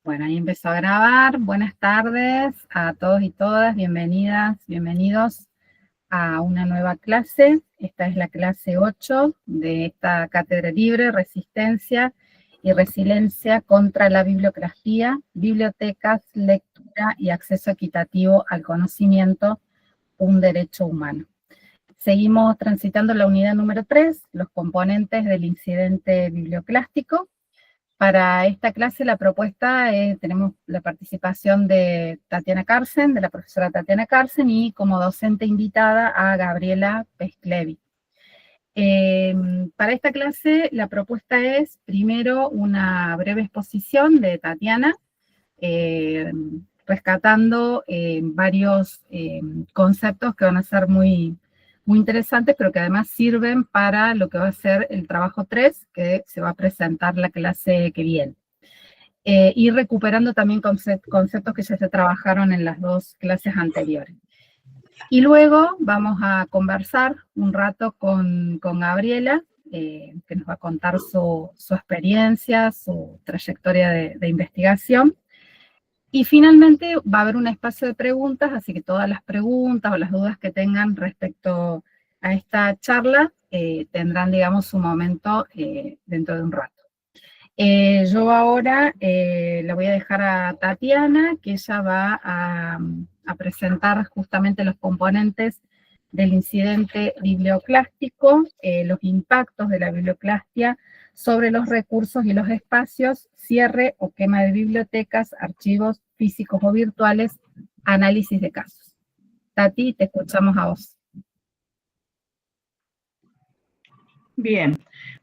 Bueno, ahí empezó a grabar. Buenas tardes a todos y todas, bienvenidas, bienvenidos a una nueva clase. Esta es la clase 8 de esta cátedra libre, Resistencia y Resiliencia contra la Bibliografía, Bibliotecas, Lectura y Acceso Equitativo al Conocimiento, un derecho humano. Seguimos transitando la unidad número 3, los componentes del incidente biblioclástico. Para esta clase la propuesta tenemos la participación de Tatiana Carsen, de la profesora Tatiana Carsen, y como docente invitada a Gabriela Pesclevi. Para esta clase la propuesta es primero una breve exposición de Tatiana, rescatando varios conceptos que van a ser muy interesantes, pero que además sirven para lo que va a ser el trabajo 3, que se va a presentar la clase que viene. Y recuperando también conceptos que ya se trabajaron en las dos clases anteriores. Y luego vamos a conversar un rato con Gabriela, que nos va a contar su experiencia, su trayectoria de investigación. Y finalmente va a haber un espacio de preguntas, así que todas las preguntas o las dudas que tengan respecto a esta charla tendrán, digamos, su momento dentro de un rato. Yo ahora la voy a dejar a Tatiana, que ella va a presentar justamente los componentes del incidente biblioclástico, los impactos de la biblioclastia sobre los recursos y los espacios, cierre o quema de bibliotecas, archivos físicos o virtuales, análisis de casos. Tati, te escuchamos a vos. Bien,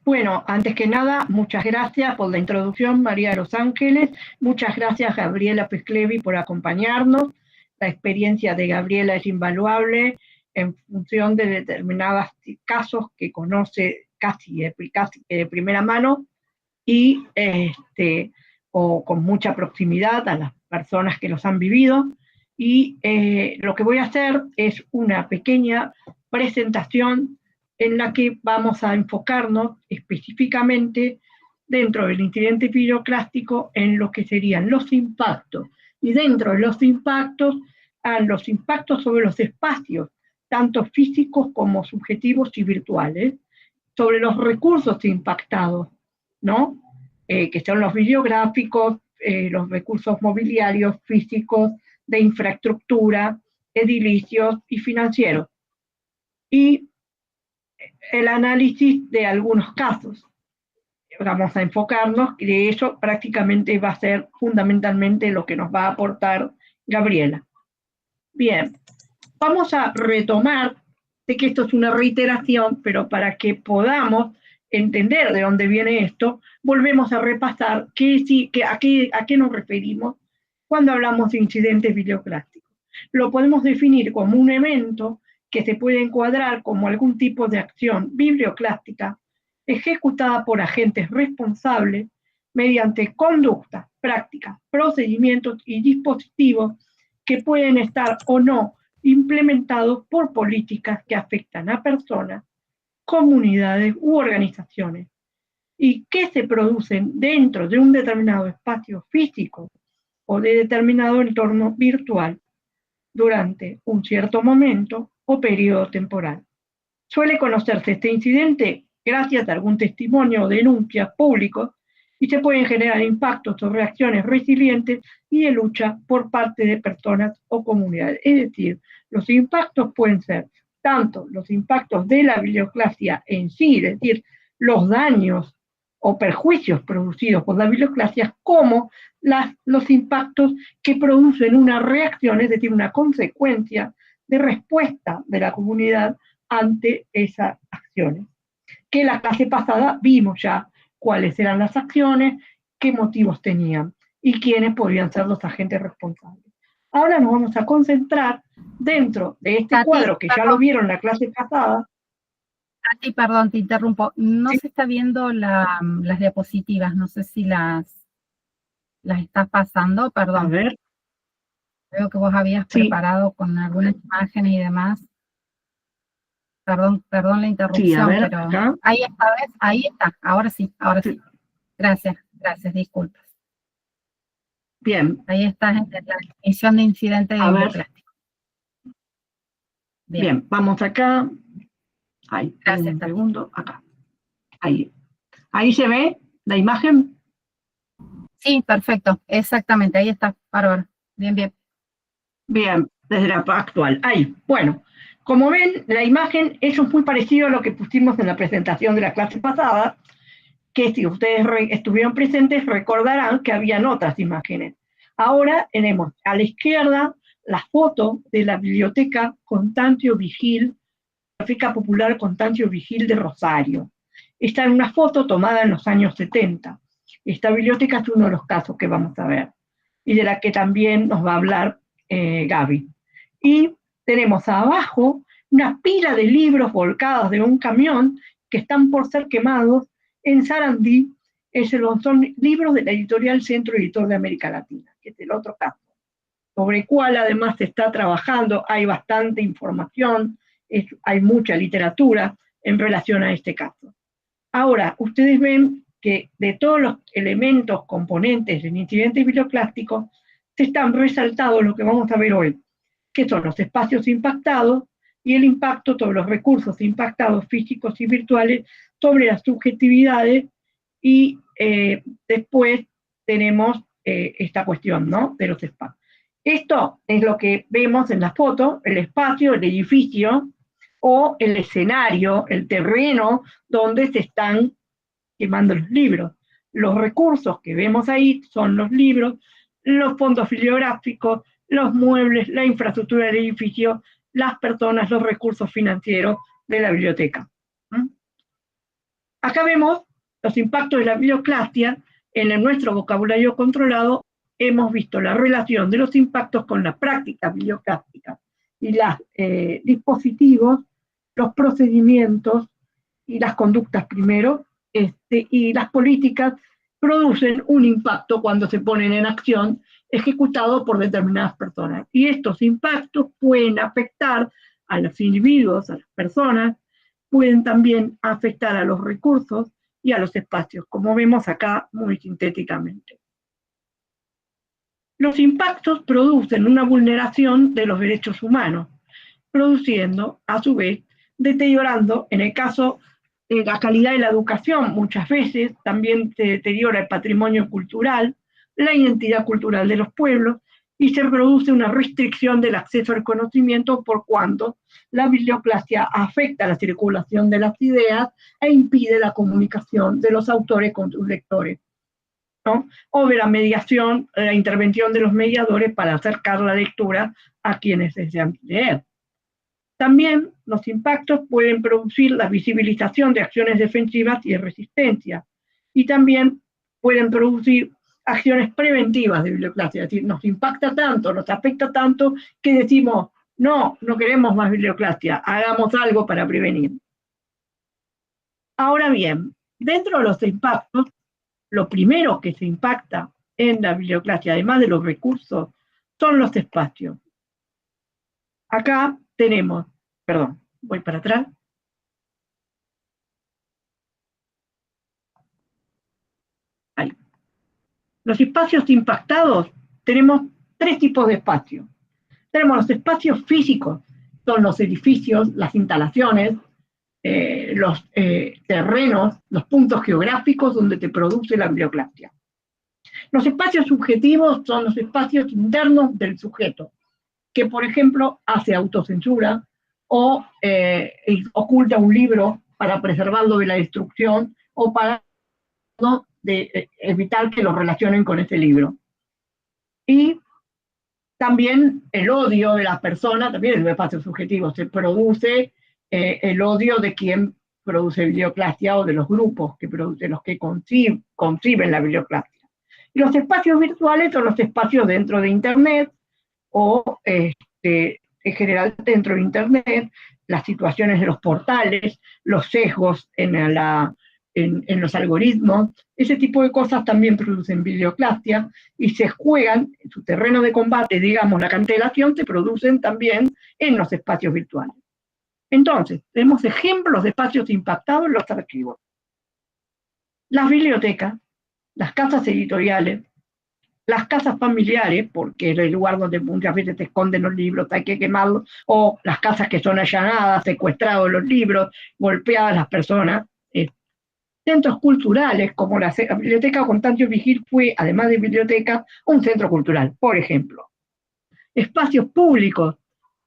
bueno, antes que nada, muchas gracias por la introducción, María de los Ángeles. Muchas gracias, Gabriela Pesclevi, por acompañarnos. La experiencia de Gabriela es invaluable en función de determinados casos que conoce casi de primera mano y o con mucha proximidad a las personas que los han vivido. Y lo que voy a hacer es una pequeña presentación en la que vamos a enfocarnos específicamente dentro del incidente biblioclástico en lo que serían los impactos, y dentro de los impactos, a los impactos sobre los espacios, tanto físicos como subjetivos y virtuales, sobre los recursos impactados, ¿no? Que son los bibliográficos, los recursos mobiliarios, físicos, de infraestructura, edilicios y financieros. Y el análisis de algunos casos. Vamos a enfocarnos, que eso prácticamente va a ser fundamentalmente lo que nos va a aportar Gabriela. Bien, vamos a retomar, sé que esto es una reiteración, pero para que podamos entender de dónde viene esto, volvemos a repasar a qué nos referimos cuando hablamos de incidentes biblioclásticos. Lo podemos definir como un evento que se puede encuadrar como algún tipo de acción biblioclástica ejecutada por agentes responsables mediante conductas, prácticas, procedimientos y dispositivos que pueden estar o no implementados por políticas que afectan a personas, comunidades u organizaciones, y que se producen dentro de un determinado espacio físico o de determinado entorno virtual durante un cierto momento o periodo temporal. Suele conocerse este incidente gracias a algún testimonio o denuncia público y se pueden generar impactos o reacciones resilientes y de lucha por parte de personas o comunidades. Es decir, los impactos pueden ser tanto los impactos de la biblioclasia en sí, es decir, los daños o perjuicios producidos por la biblioclasia, como los impactos que producen una reacción, es decir, una consecuencia de respuesta de la comunidad ante esas acciones. Que la clase pasada vimos ya cuáles eran las acciones, qué motivos tenían y quiénes podrían ser los agentes responsables. Ahora nos vamos a concentrar dentro de este cuadro que ya lo vieron en la clase pasada. Tati, perdón, te interrumpo. No ¿Sí? se está viendo las diapositivas, no sé si las estás pasando, perdón. A ver. Veo que vos habías preparado con algunas imágenes y demás. Perdón la interrupción, sí, a ver, pero acá. ahí está, ¿ves? Ahí está, ahora sí. Gracias, disculpas. Bien. Ahí está en la definición de incidente de biblioplástico. Bien, vamos acá. Ahí, gracias. Un segundo, acá. Ahí. ¿Ahí se ve la imagen? Sí, perfecto, exactamente, ahí está, bárbaro. Bien, bien. Bien, desde la actual. Ahí, bueno. Como ven, la imagen, eso es muy parecido a lo que pusimos en la presentación de la clase pasada, que si ustedes estuvieron presentes recordarán que habían otras imágenes. Ahora tenemos a la izquierda la foto de la biblioteca Constancio Vigil, Biblioteca Popular Constancio Vigil de Rosario. Esta es una foto tomada en los años 70. Esta biblioteca es uno de los casos que vamos a ver y de la que también nos va a hablar Gaby. Y tenemos abajo una pila de libros volcados de un camión que están por ser quemados en Sarandí. Son libros de la editorial Centro Editor de América Latina, que es el otro caso, sobre el cual además se está trabajando, hay bastante información, hay mucha literatura en relación a este caso. Ahora, ustedes ven que de todos los elementos componentes del incidente biblioclástico, se están resaltados lo que vamos a ver hoy, que son los espacios impactados y el impacto sobre los recursos impactados físicos y virtuales sobre las subjetividades y después tenemos esta cuestión, ¿no?, de los espacios. Esto es lo que vemos en la foto, el espacio, el edificio o el escenario, el terreno donde se están quemando los libros. Los recursos que vemos ahí son los libros, los fondos bibliográficos, los muebles, la infraestructura del edificio, las personas, los recursos financieros de la biblioteca. Acá vemos los impactos de la biblioclastia. En nuestro vocabulario controlado hemos visto la relación de los impactos con las prácticas biblioclásticas y los dispositivos, los procedimientos y las conductas primero, y las políticas producen un impacto cuando se ponen en acción, ejecutado por determinadas personas. Y estos impactos pueden afectar a los individuos, a las personas, pueden también afectar a los recursos y a los espacios, como vemos acá muy sintéticamente. Los impactos producen una vulneración de los derechos humanos, produciendo, a su vez, deteriorando, en el caso de la calidad de la educación, muchas veces también se deteriora el patrimonio cultural, la identidad cultural de los pueblos, y se produce una restricción del acceso al conocimiento por cuanto la biblioclastia afecta la circulación de las ideas e impide la comunicación de los autores con sus lectores, ¿no? O de la mediación, la intervención de los mediadores para acercar la lectura a quienes desean leer. También los impactos pueden producir la visibilización de acciones defensivas y de resistencia, y también pueden producir acciones preventivas de biblioclastia, es decir, nos impacta tanto, nos afecta tanto, que decimos, no, no queremos más biblioclastia, hagamos algo para prevenir. Ahora bien, dentro de los impactos, lo primero que se impacta en la biblioclastia, además de los recursos, son los espacios. Acá tenemos, perdón, voy para atrás. Ahí. Los espacios impactados, tenemos tres tipos de espacios. Tenemos los espacios físicos, son los edificios, las instalaciones, los terrenos, los puntos geográficos donde te produce la biblioclastia. Los espacios subjetivos son los espacios internos del sujeto, que por ejemplo hace autocensura o oculta un libro para preservarlo de la destrucción o para evitar que lo relacionen con ese libro. Y también el odio de las personas, también es un espacio subjetivo, se produce el odio de quien produce biblioclastia o de los grupos de los que conciben la biblioclastia. Y los espacios virtuales son los espacios dentro de Internet o en general dentro de Internet, las situaciones de los portales, los sesgos en los algoritmos, ese tipo de cosas también producen biblioclastia y se juegan en su terreno de combate, digamos, la cancelación, se producen también en los espacios virtuales. Entonces, tenemos ejemplos de espacios impactados en los archivos. Las bibliotecas, las casas editoriales, las casas familiares, porque es el lugar donde muchas veces se esconden los libros, hay que quemarlos, o las casas que son allanadas, secuestrados los libros, golpeadas las personas. Centros culturales, como la Biblioteca Constancio Vigil fue, además de biblioteca, un centro cultural, por ejemplo. Espacios públicos,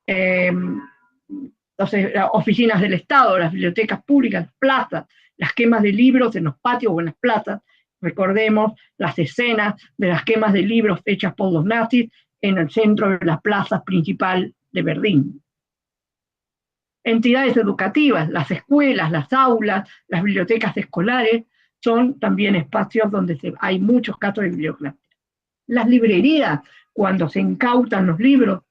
entonces, las oficinas del Estado, las bibliotecas públicas, plazas, las quemas de libros en los patios o en las plazas. Recordemos las escenas de las quemas de libros hechas por los nazis en el centro de la plaza principal de Berlín. Entidades educativas, las escuelas, las aulas, las bibliotecas escolares, son también espacios donde hay muchos casos de biblioclasia. Las librerías, cuando se incautan los libros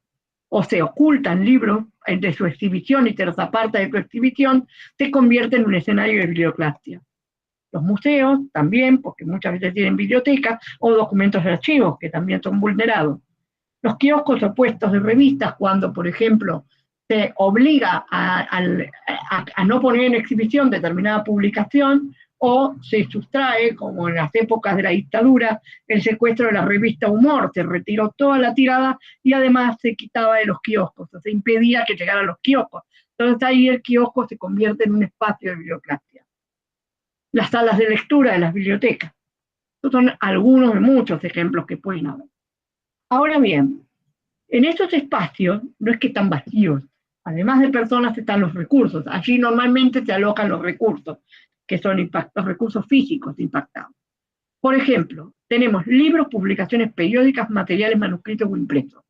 o se ocultan libros de su exhibición y se los aparta de su exhibición, se convierten en un escenario de biblioclasia. Los museos también, porque muchas veces tienen bibliotecas, o documentos de archivos, que también son vulnerados. Los kioscos o puestos de revistas, cuando, por ejemplo, se obliga a no poner en exhibición determinada publicación, o se sustrae, como en las épocas de la dictadura, el secuestro de la revista Humor, se retiró toda la tirada y además se quitaba de los kioscos, o se impedía que llegaran a los kioscos. Entonces ahí el kiosco se convierte en un espacio de biblioclasia. Las salas de lectura de las bibliotecas. Estos son algunos de muchos ejemplos que pueden haber. Ahora bien, en estos espacios no es que están vacíos, además de personas están los recursos. Allí normalmente se alocan los recursos, que son los recursos físicos impactados. Por ejemplo, tenemos libros, publicaciones periódicas, materiales manuscritos o impresos.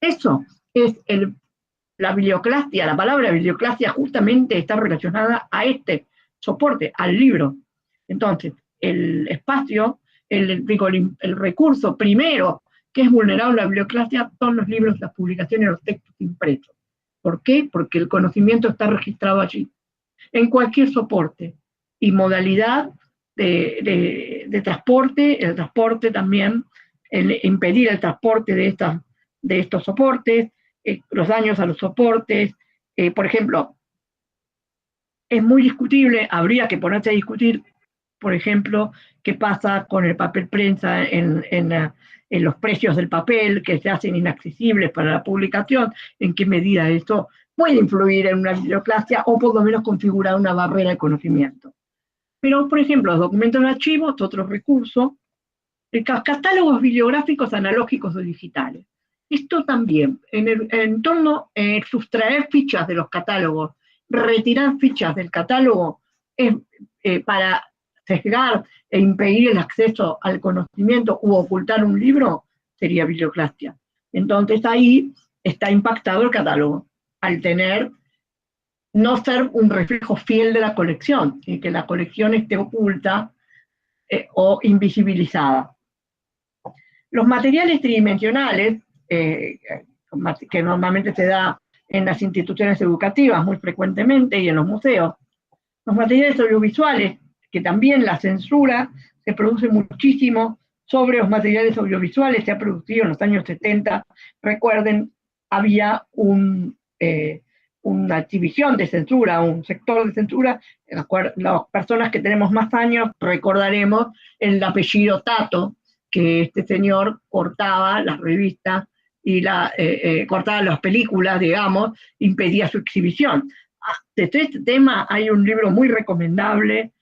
Eso es la biblioclasia. La palabra biblioclasia justamente está relacionada a este soporte, al libro. Entonces, el espacio, el recurso primero que es vulnerable a la biblioclasia son los libros, las publicaciones, los textos impresos. ¿Por qué? Porque el conocimiento está registrado allí, en cualquier soporte y modalidad de transporte, el transporte también, impedir el transporte de estos soportes, los daños a los soportes. Por ejemplo, es muy discutible, habría que ponerse a discutir, por ejemplo, qué pasa con el papel prensa en los precios del papel que se hacen inaccesibles para la publicación, en qué medida esto puede influir en una biblioclasia o por lo menos configurar una barrera de conocimiento. Pero, por ejemplo, los documentos de archivos, otro recurso, catálogos bibliográficos analógicos o digitales. Esto también, en torno a sustraer fichas de los catálogos, retirar fichas del catálogo para sesgar e impedir el acceso al conocimiento u ocultar un libro, sería biblioclasia. Entonces ahí está impactado el catálogo, al no ser un reflejo fiel de la colección, y que la colección esté oculta o invisibilizada. Los materiales tridimensionales, que normalmente se da en las instituciones educativas muy frecuentemente y en los museos. Los materiales audiovisuales, que también la censura se produce muchísimo sobre los materiales audiovisuales, se ha producido en los años 70. Recuerden, había una división de censura, un sector de censura. Las personas que tenemos más años recordaremos el apellido Tato, que este señor cortaba las revistas y cortaba las películas, digamos, impedía su exhibición. De este tema hay un libro muy recomendable,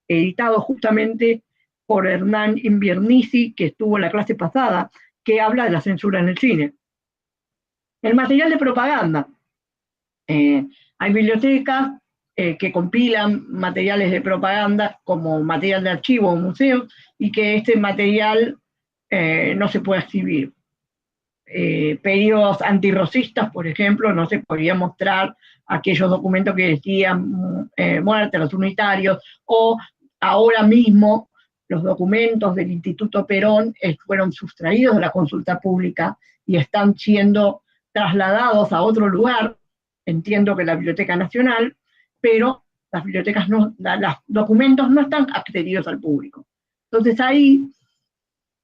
editado justamente por Hernán Inviernici, que estuvo en la clase pasada, que habla de la censura en el cine. El material de propaganda. Hay bibliotecas que compilan materiales de propaganda como material de archivo o museo, y que este material no se puede exhibir. Periodos antirrocistas, por ejemplo, no se podía mostrar aquellos documentos que decían muerte a los unitarios, o ahora mismo los documentos del Instituto Perón fueron sustraídos de la consulta pública y están siendo trasladados a otro lugar, entiendo que la Biblioteca Nacional, pero las bibliotecas los documentos no están accedidos al público. Entonces ahí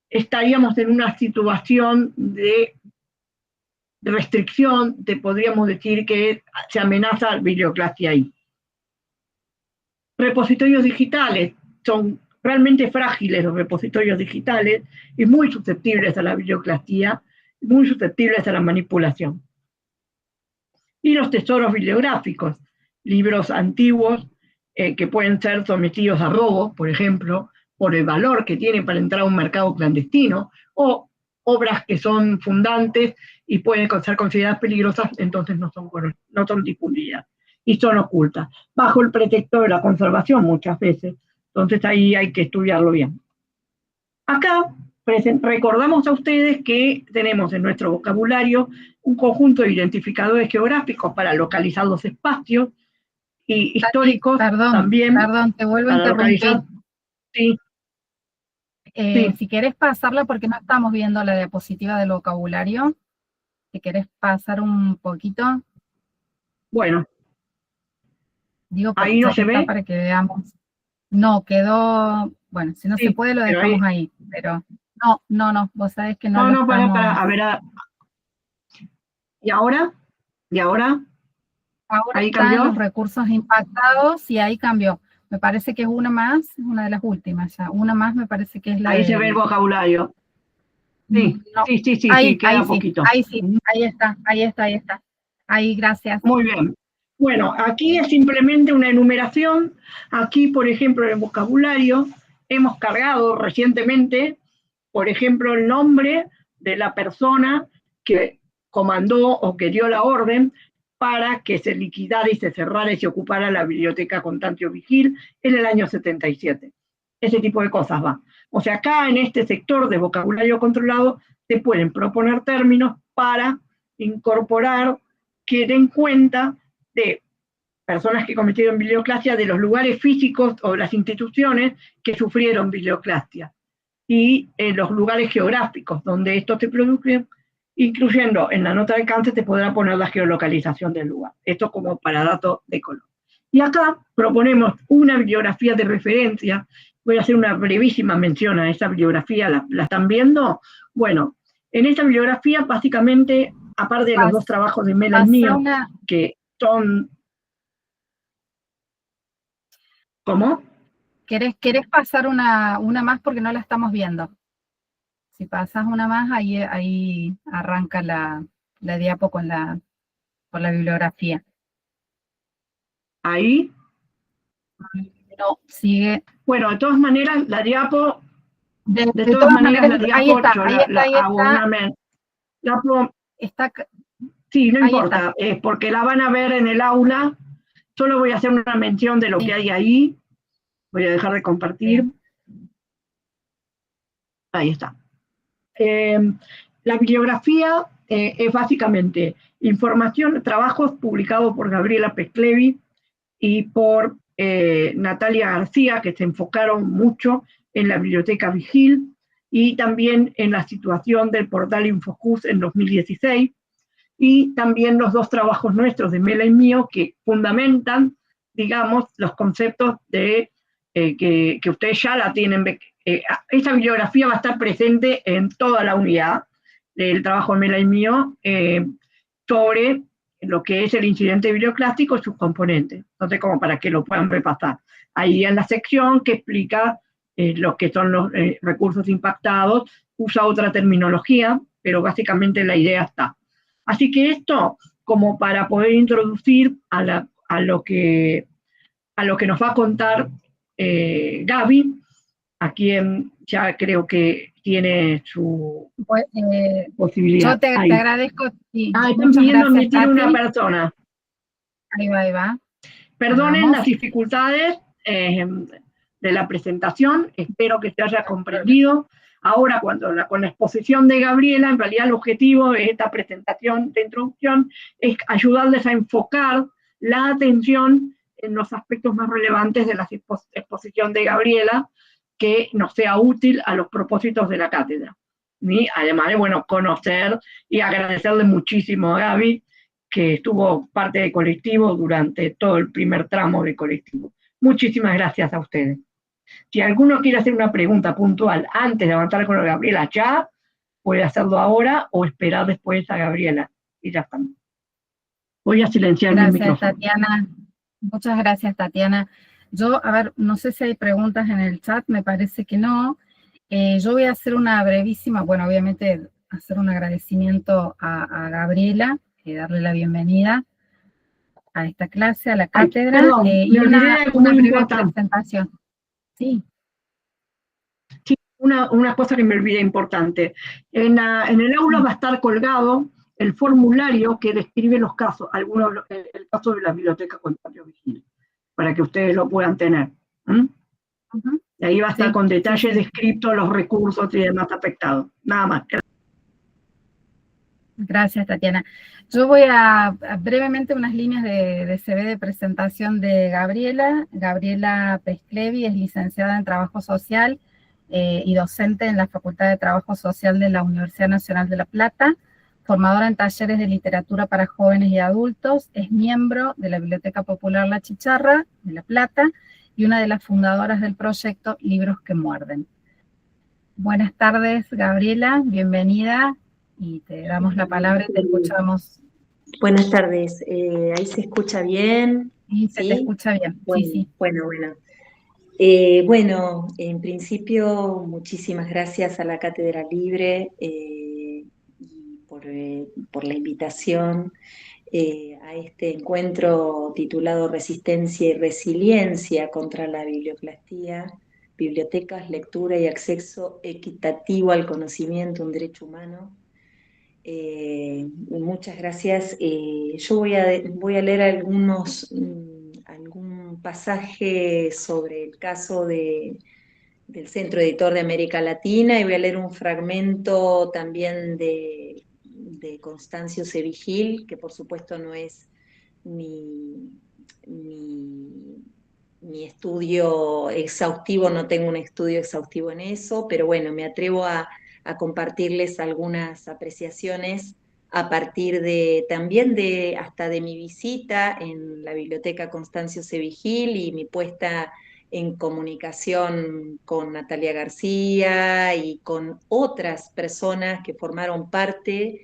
estaríamos en una situación de restricción, podríamos decir que se amenaza la biblioclasia ahí. Repositorios digitales son realmente frágiles los repositorios digitales y muy susceptibles a la biblioclasía, muy susceptibles a la manipulación. Y los tesoros bibliográficos, libros antiguos que pueden ser sometidos a robo, por ejemplo, por el valor que tienen para entrar a un mercado clandestino, o obras que son fundantes y pueden ser consideradas peligrosas, entonces no son difundidas y son ocultas, bajo el pretexto de la conservación muchas veces. Entonces ahí hay que estudiarlo bien. Acá recordamos a ustedes que tenemos en nuestro vocabulario un conjunto de identificadores geográficos para localizar los espacios y históricos también Perdón, te vuelvo a para interrumpir. localizar. Sí, sí. Si querés pasarla, porque no estamos viendo la diapositiva del vocabulario, si querés pasar un poquito. Bueno. Digo, Ahí no se ve. para que veamos. No, quedó, bueno, si no se puede lo dejamos ahí, pero no, vos sabés que no lo estamos... para, a ver, ¿y ahora? ¿Y ahora? Ahora ¿Ahí están cambió? los recursos impactados y ahí cambió. Me parece que es una más, es una de las últimas ya. Una más me parece que es la ahí se ve el vocabulario. Sí, no. sí, Ahí, queda ahí poquito. Sí, ahí está. Ahí, gracias. Muy bien. Bueno, aquí es simplemente una enumeración. Aquí, por ejemplo, en el vocabulario hemos cargado recientemente, por ejemplo, el nombre de la persona que comandó o que dio la orden para que se liquidara y se cerrara y se ocupara la biblioteca Constancio Vigil en el año 77. Ese tipo de cosas va. O sea, acá en este sector de vocabulario controlado se pueden proponer términos para incorporar que den cuenta de personas que cometieron biblioclasia, de los lugares físicos o las instituciones que sufrieron biblioclasia y los lugares geográficos donde esto se produce, incluyendo en la nota de alcance te podrá poner la geolocalización del lugar. Esto como para datos de color. Y acá proponemos una bibliografía de referencia. Voy a hacer una brevísima mención a esa bibliografía. ¿La están viendo? Bueno, en esta bibliografía básicamente, aparte de los dos trabajos de Mela y mío, que son... ¿Cómo? ¿Querés pasar una más porque no la estamos viendo? Si pasas una más, ahí arranca la diapo con la bibliografía. ¿Ahí? No, sigue. Bueno, de todas maneras, la diapo... De todas maneras, la diapo, ahí está. Está, sí, no importa, porque la van a ver en el aula. Solo voy a hacer una mención de lo que hay ahí. Voy a dejar de compartir. Bien. Ahí está. La bibliografía es básicamente información, trabajos publicados por Gabriela Pesclevi y por Natalia García, que se enfocaron mucho en la biblioteca Vigil y también en la situación del portal Infocus en 2016, y también los dos trabajos nuestros de Mela y mío que fundamentan, digamos, los conceptos de que ustedes ya la tienen. Esta bibliografía va a estar presente en toda la unidad del trabajo de Mela y mío sobre lo que es el incidente biblioclástico y sus componentes. Entonces, como para que lo puedan repasar. Ahí en la sección que explica lo que son los recursos impactados, usa otra terminología, pero básicamente la idea está. Así que esto, como para poder introducir a lo que nos va a contar Gaby, a quien ya creo que tiene su posibilidad. Yo te agradezco. Sí, están pidiendo admitir una persona. Ahí va. Perdonen las dificultades de la presentación, espero que se haya comprendido. Ahora, con la exposición de Gabriela, en realidad el objetivo de esta presentación de introducción es ayudarles a enfocar la atención en los aspectos más relevantes de la exposición de Gabriela, que nos sea útil a los propósitos de la cátedra. Y además de, bueno, conocer y agradecerle muchísimo a Gaby, que estuvo parte del colectivo durante todo el primer tramo del colectivo. Muchísimas gracias a ustedes. Si alguno quiere hacer una pregunta puntual antes de avanzar con Gabriela ya, puede hacerlo ahora o esperar después a Gabriela. Y ya estamos. Voy a silenciar mi micrófono. Tatiana. Muchas gracias, Tatiana. Yo, a ver, no sé si hay preguntas en el chat, me parece que no. Yo voy a hacer una brevísima, bueno, obviamente hacer un agradecimiento a Gabriela, darle la bienvenida a esta clase, a la Ay, cátedra, perdón, y me olvidé de algo una muy breve importante. presentación. Sí. Sí, una cosa que me olvidé importante. En el aula va a estar colgado el formulario que describe los casos, el caso de la biblioteca Constantino Vigil, para que ustedes lo puedan tener. ¿Mm? Ujú. Y ahí va a estar Sí, con sí, detalles sí. descritos los recursos y demás afectados. Nada más. Gracias, Tatiana. Yo voy a brevemente unas líneas de CV de presentación de Gabriela. Gabriela Pesclevi es licenciada en Trabajo Social y docente en la Facultad de Trabajo Social de la Universidad Nacional de La Plata, formadora en talleres de literatura para jóvenes y adultos, es miembro de la Biblioteca Popular La Chicharra de La Plata y una de las fundadoras del proyecto Libros que Muerden. Buenas tardes, Gabriela, bienvenida y te damos la palabra y te escuchamos. Buenas tardes, ahí se escucha bien, Sí, se te ¿sí? escucha bien, sí, Bueno, sí. bueno. Bueno, en principio, muchísimas gracias a la Cátedra Libre y por la invitación a este encuentro titulado Resistencia y Resiliencia contra la biblioclastía, bibliotecas, lectura y acceso equitativo al conocimiento, un derecho humano. Muchas gracias. Yo voy a leer algún pasaje sobre el caso del Centro Editor de América Latina y voy a leer un fragmento también de Constancio Sevigil, que por supuesto no es mi, mi, mi estudio exhaustivo, no tengo un estudio exhaustivo en eso, pero bueno, me atrevo a compartirles algunas apreciaciones a partir también hasta de mi visita en la Biblioteca Constancio Sevigil y mi puesta en comunicación con Natalia García y con otras personas que formaron parte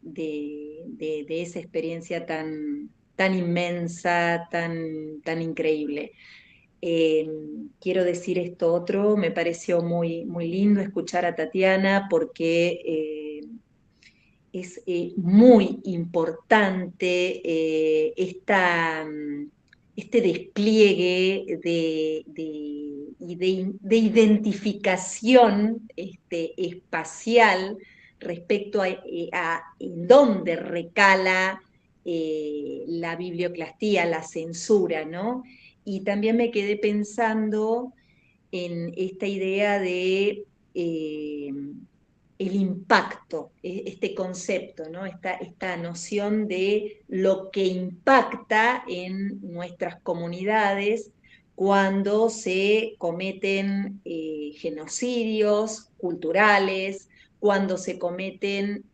de esa experiencia tan inmensa, tan increíble. Eh, Quiero decir esto otro, me pareció muy lindo escuchar a Tatiana porque es muy importante este despliegue de identificación espacial respecto a en dónde recala la biblioclastía, la censura, ¿no? Y también me quedé pensando en esta idea de el impacto, este concepto, ¿no? Esta noción de lo que impacta en nuestras comunidades cuando se cometen genocidios culturales, cuando se cometen,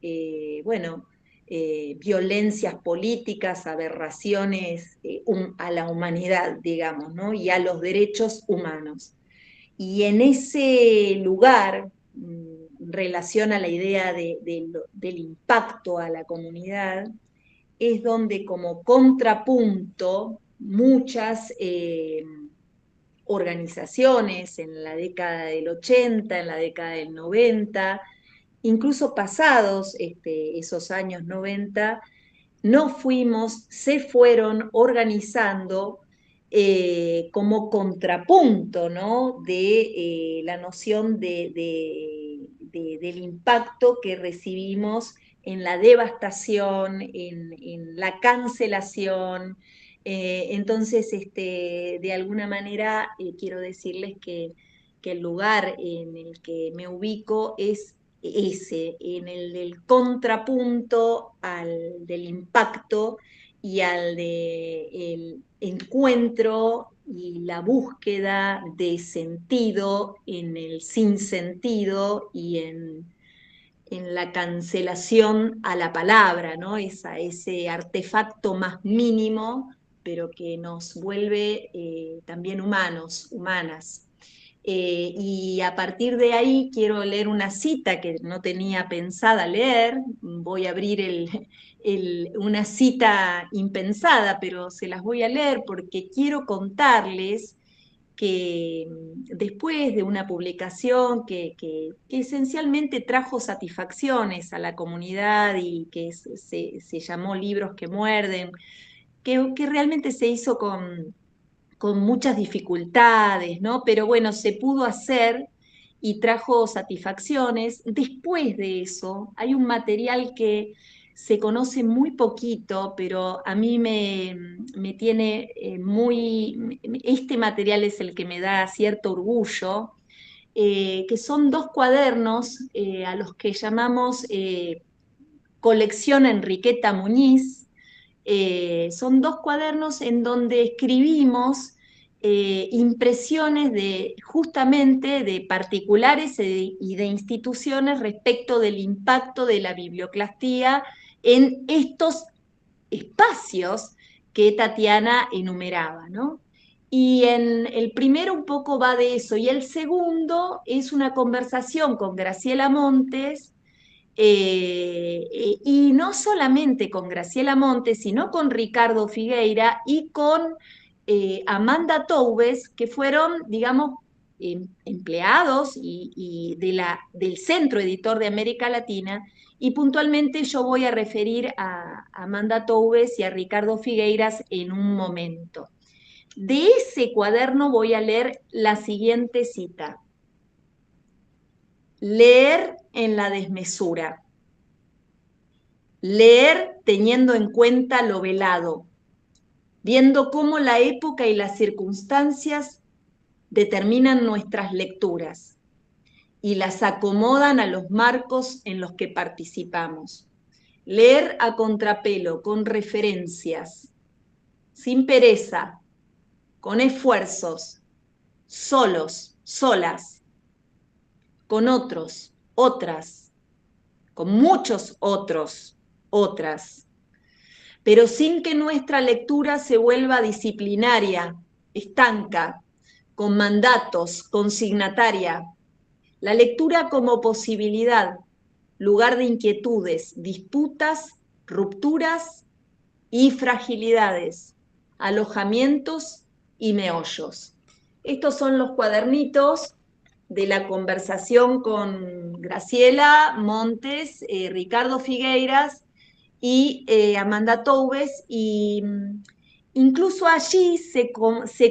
violencias políticas, aberraciones a la humanidad, digamos, ¿no? Y a los derechos humanos. Y en ese lugar, en relación a la idea del impacto a la comunidad, es donde como contrapunto muchas organizaciones en la década del 80, en la década del 90, incluso pasados esos años 90, se fueron organizando como contrapunto, ¿no? De la noción del impacto que recibimos en la devastación, en la cancelación. Entonces, de alguna manera, quiero decirles que el lugar en el que me ubico es ese, en el del contrapunto del impacto y al del encuentro y la búsqueda de sentido en el sinsentido y en la cancelación a la palabra, ¿no? Ese artefacto más mínimo, pero que nos vuelve también humanos, humanas. Y a partir de ahí quiero leer una cita que no tenía pensada leer, voy a abrir una cita impensada, pero se las voy a leer porque quiero contarles que después de una publicación que esencialmente trajo satisfacciones a la comunidad y que se llamó Libros que Muerden, que realmente se hizo con muchas dificultades, ¿no? Pero bueno, se pudo hacer y trajo satisfacciones. Después de eso, hay un material que se conoce muy poquito, pero a mí me tiene este material es el que me da cierto orgullo, que son dos cuadernos a los que llamamos Colección Enriqueta Muñiz. Son dos cuadernos en donde escribimos impresiones justamente de particulares y de instituciones respecto del impacto de la biblioclastía en estos espacios que Tatiana enumeraba, ¿no? Y en el primero un poco va de eso, y el segundo es una conversación con Graciela Montes, y no solamente con Graciela Montes, sino con Ricardo Figueira y con Amanda Toubes, que fueron, digamos, empleados del Centro Editor de América Latina, y puntualmente yo voy a referir a Amanda Toubes y a Ricardo Figueiras en un momento. De ese cuaderno voy a leer la siguiente cita. Leer en la desmesura. Leer teniendo en cuenta lo velado, viendo cómo la época y las circunstancias determinan nuestras lecturas y las acomodan a los marcos en los que participamos. Leer a contrapelo, con referencias, sin pereza, con esfuerzos, solos, solas, con otros, otras, con muchos otros, otras, pero sin que nuestra lectura se vuelva disciplinaria, estanca, con mandatos, consignataria. La lectura como posibilidad, lugar de inquietudes, disputas, rupturas y fragilidades, alojamientos y meollos. Estos son los cuadernitos de la conversación con Graciela Montes, Ricardo Figueiras y Amanda Toubes, y incluso allí se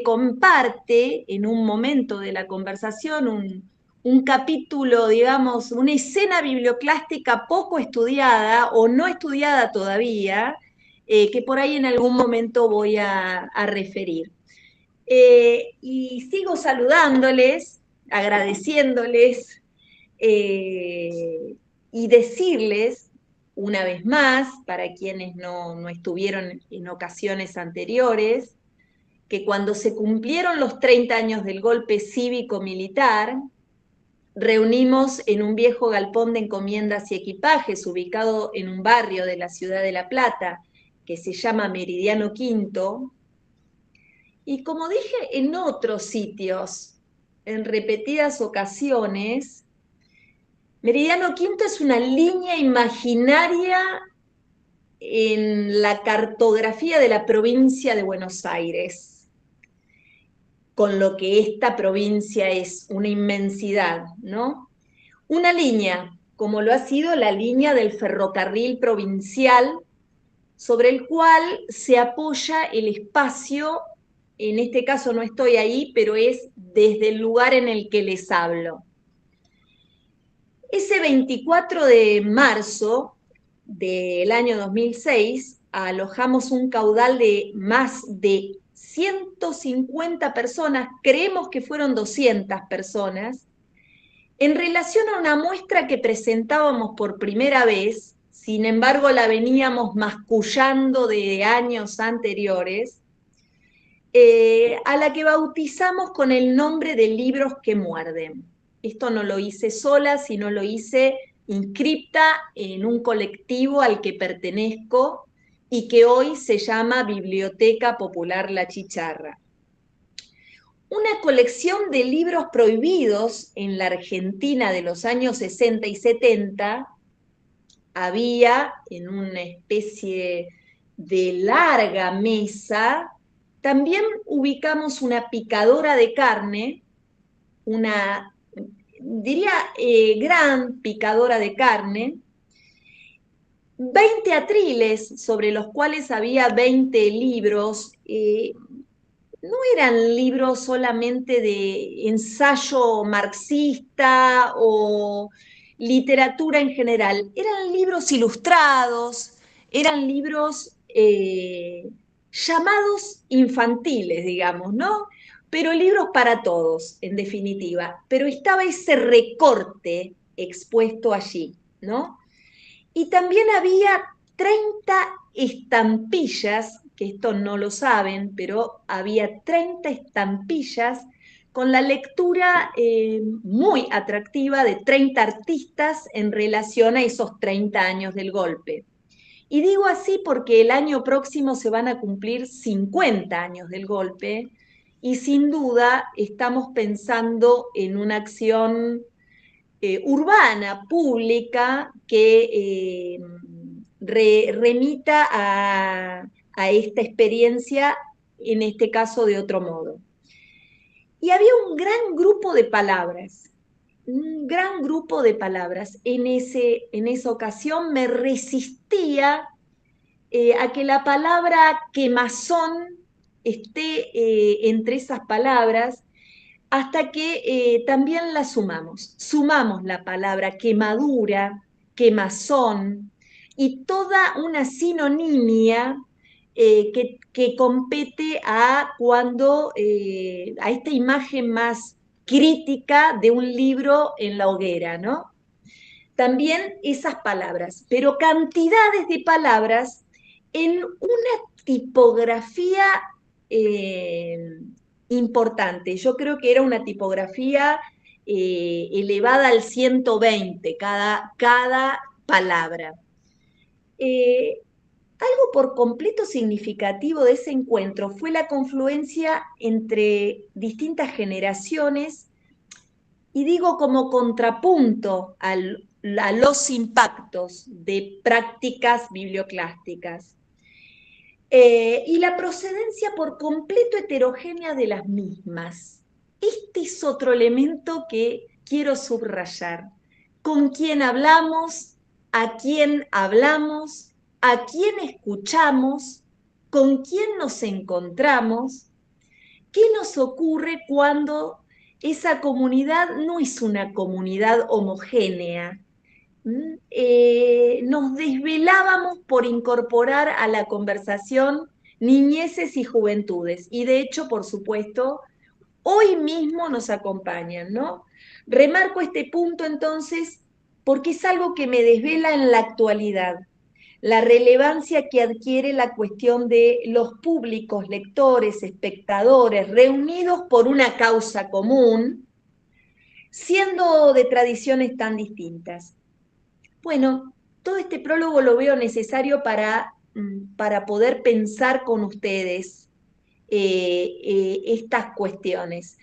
comparte en un momento de la conversación un capítulo, digamos, una escena biblioclástica poco estudiada o no estudiada todavía, que por ahí en algún momento voy a referir. Y sigo saludándoles, agradeciéndoles y decirles una vez más, para quienes no estuvieron en ocasiones anteriores, que cuando se cumplieron los 30 años del golpe cívico-militar, reunimos en un viejo galpón de encomiendas y equipajes ubicado en un barrio de la ciudad de La Plata, que se llama Meridiano Quinto, y como dije en otros sitios, en repetidas ocasiones, Meridiano Quinto es una línea imaginaria en la cartografía de la provincia de Buenos Aires, con lo que esta provincia es una inmensidad, ¿no? Una línea, como lo ha sido la línea del ferrocarril provincial, sobre el cual se apoya el espacio. En este caso no estoy ahí, pero es desde el lugar en el que les hablo. Ese 24 de marzo del año 2006 alojamos un caudal de más de 150 personas, creemos que fueron 200 personas, en relación a una muestra que presentábamos por primera vez, sin embargo la veníamos mascullando de años anteriores, a la que bautizamos con el nombre de Libros que Muerden. Esto no lo hice sola, sino lo hice inscripta en un colectivo al que pertenezco y que hoy se llama Biblioteca Popular La Chicharra. Una colección de libros prohibidos en la Argentina de los años 60 y 70, había en una especie de larga mesa También ubicamos una picadora de carne, una, diría, gran picadora de carne, 20 atriles sobre los cuales había 20 libros. No eran libros solamente de ensayo marxista o literatura en general, eran libros ilustrados, eran libros llamados infantiles, digamos, ¿no? Pero libros para todos, en definitiva. Pero estaba ese recorte expuesto allí, ¿no? Y también había 30 estampillas, que esto no lo saben, pero había 30 estampillas con la lectura muy atractiva de 30 artistas en relación a esos 30 años del golpe. Y digo así porque el año próximo se van a cumplir 50 años del golpe y sin duda estamos pensando en una acción urbana, pública, que remita a esta experiencia, en este caso de otro modo. Y había un gran grupo de palabras, un gran grupo de palabras. En esa ocasión me resistía a que la palabra quemazón esté entre esas palabras, hasta que también la sumamos. Sumamos la palabra quemadura, quemazón y toda una sinonimia que compete a a esta imagen más crítica de un libro en la hoguera, ¿no? También esas palabras, pero cantidades de palabras en una tipografía importante. Yo creo que era una tipografía elevada al 120 cada palabra. Algo por completo significativo de ese encuentro fue la confluencia entre distintas generaciones, y digo como contrapunto a los impactos de prácticas biblioclásticas. Y la procedencia por completo heterogénea de las mismas. Este es otro elemento que quiero subrayar. ¿Con quién hablamos? ¿A quién hablamos? ¿A quién escuchamos? ¿Con quién nos encontramos? ¿Qué nos ocurre cuando esa comunidad no es una comunidad homogénea? Nos desvelábamos por incorporar a la conversación niñeces y juventudes, y de hecho, por supuesto, hoy mismo nos acompañan, ¿no? Remarco este punto entonces porque es algo que me desvela en la actualidad, la relevancia que adquiere la cuestión de los públicos, lectores, espectadores, reunidos por una causa común, siendo de tradiciones tan distintas. Bueno, todo este prólogo lo veo necesario para poder pensar con ustedes estas cuestiones.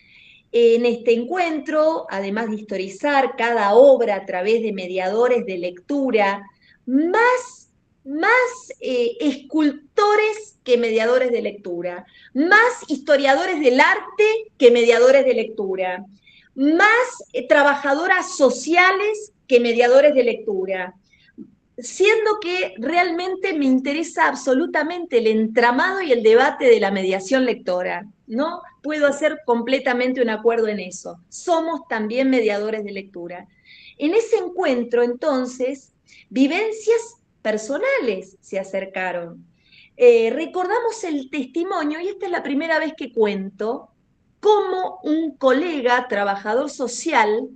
En este encuentro, además de historizar cada obra a través de mediadores de lectura, más escultores que mediadores de lectura, más historiadores del arte que mediadores de lectura, más trabajadoras sociales que mediadores de lectura, siendo que realmente me interesa absolutamente el entramado y el debate de la mediación lectora, ¿no? Puedo hacer completamente un acuerdo en eso. Somos también mediadores de lectura. En ese encuentro, entonces, vivencias personales se acercaron. Recordamos el testimonio, y esta es la primera vez que cuento, cómo un colega trabajador social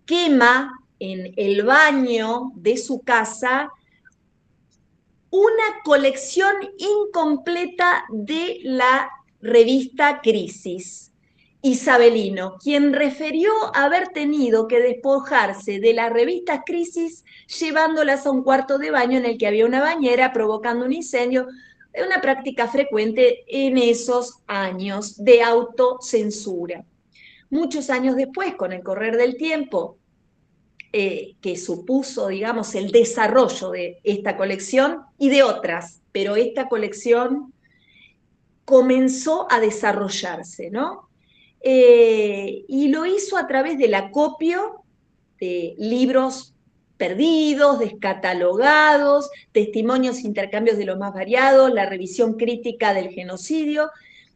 quema en el baño de su casa una colección incompleta de la revista Crisis. Isabelino, quien refirió haber tenido que despojarse de las revistas Crisis llevándolas a un cuarto de baño en el que había una bañera, provocando un incendio, una práctica frecuente en esos años de autocensura. Muchos años después, con el correr del tiempo, que supuso, digamos, el desarrollo de esta colección y de otras, pero esta colección comenzó a desarrollarse, ¿no? Y lo hizo a través del acopio de libros perdidos, descatalogados, testimonios, intercambios de los más variados, la revisión crítica del genocidio.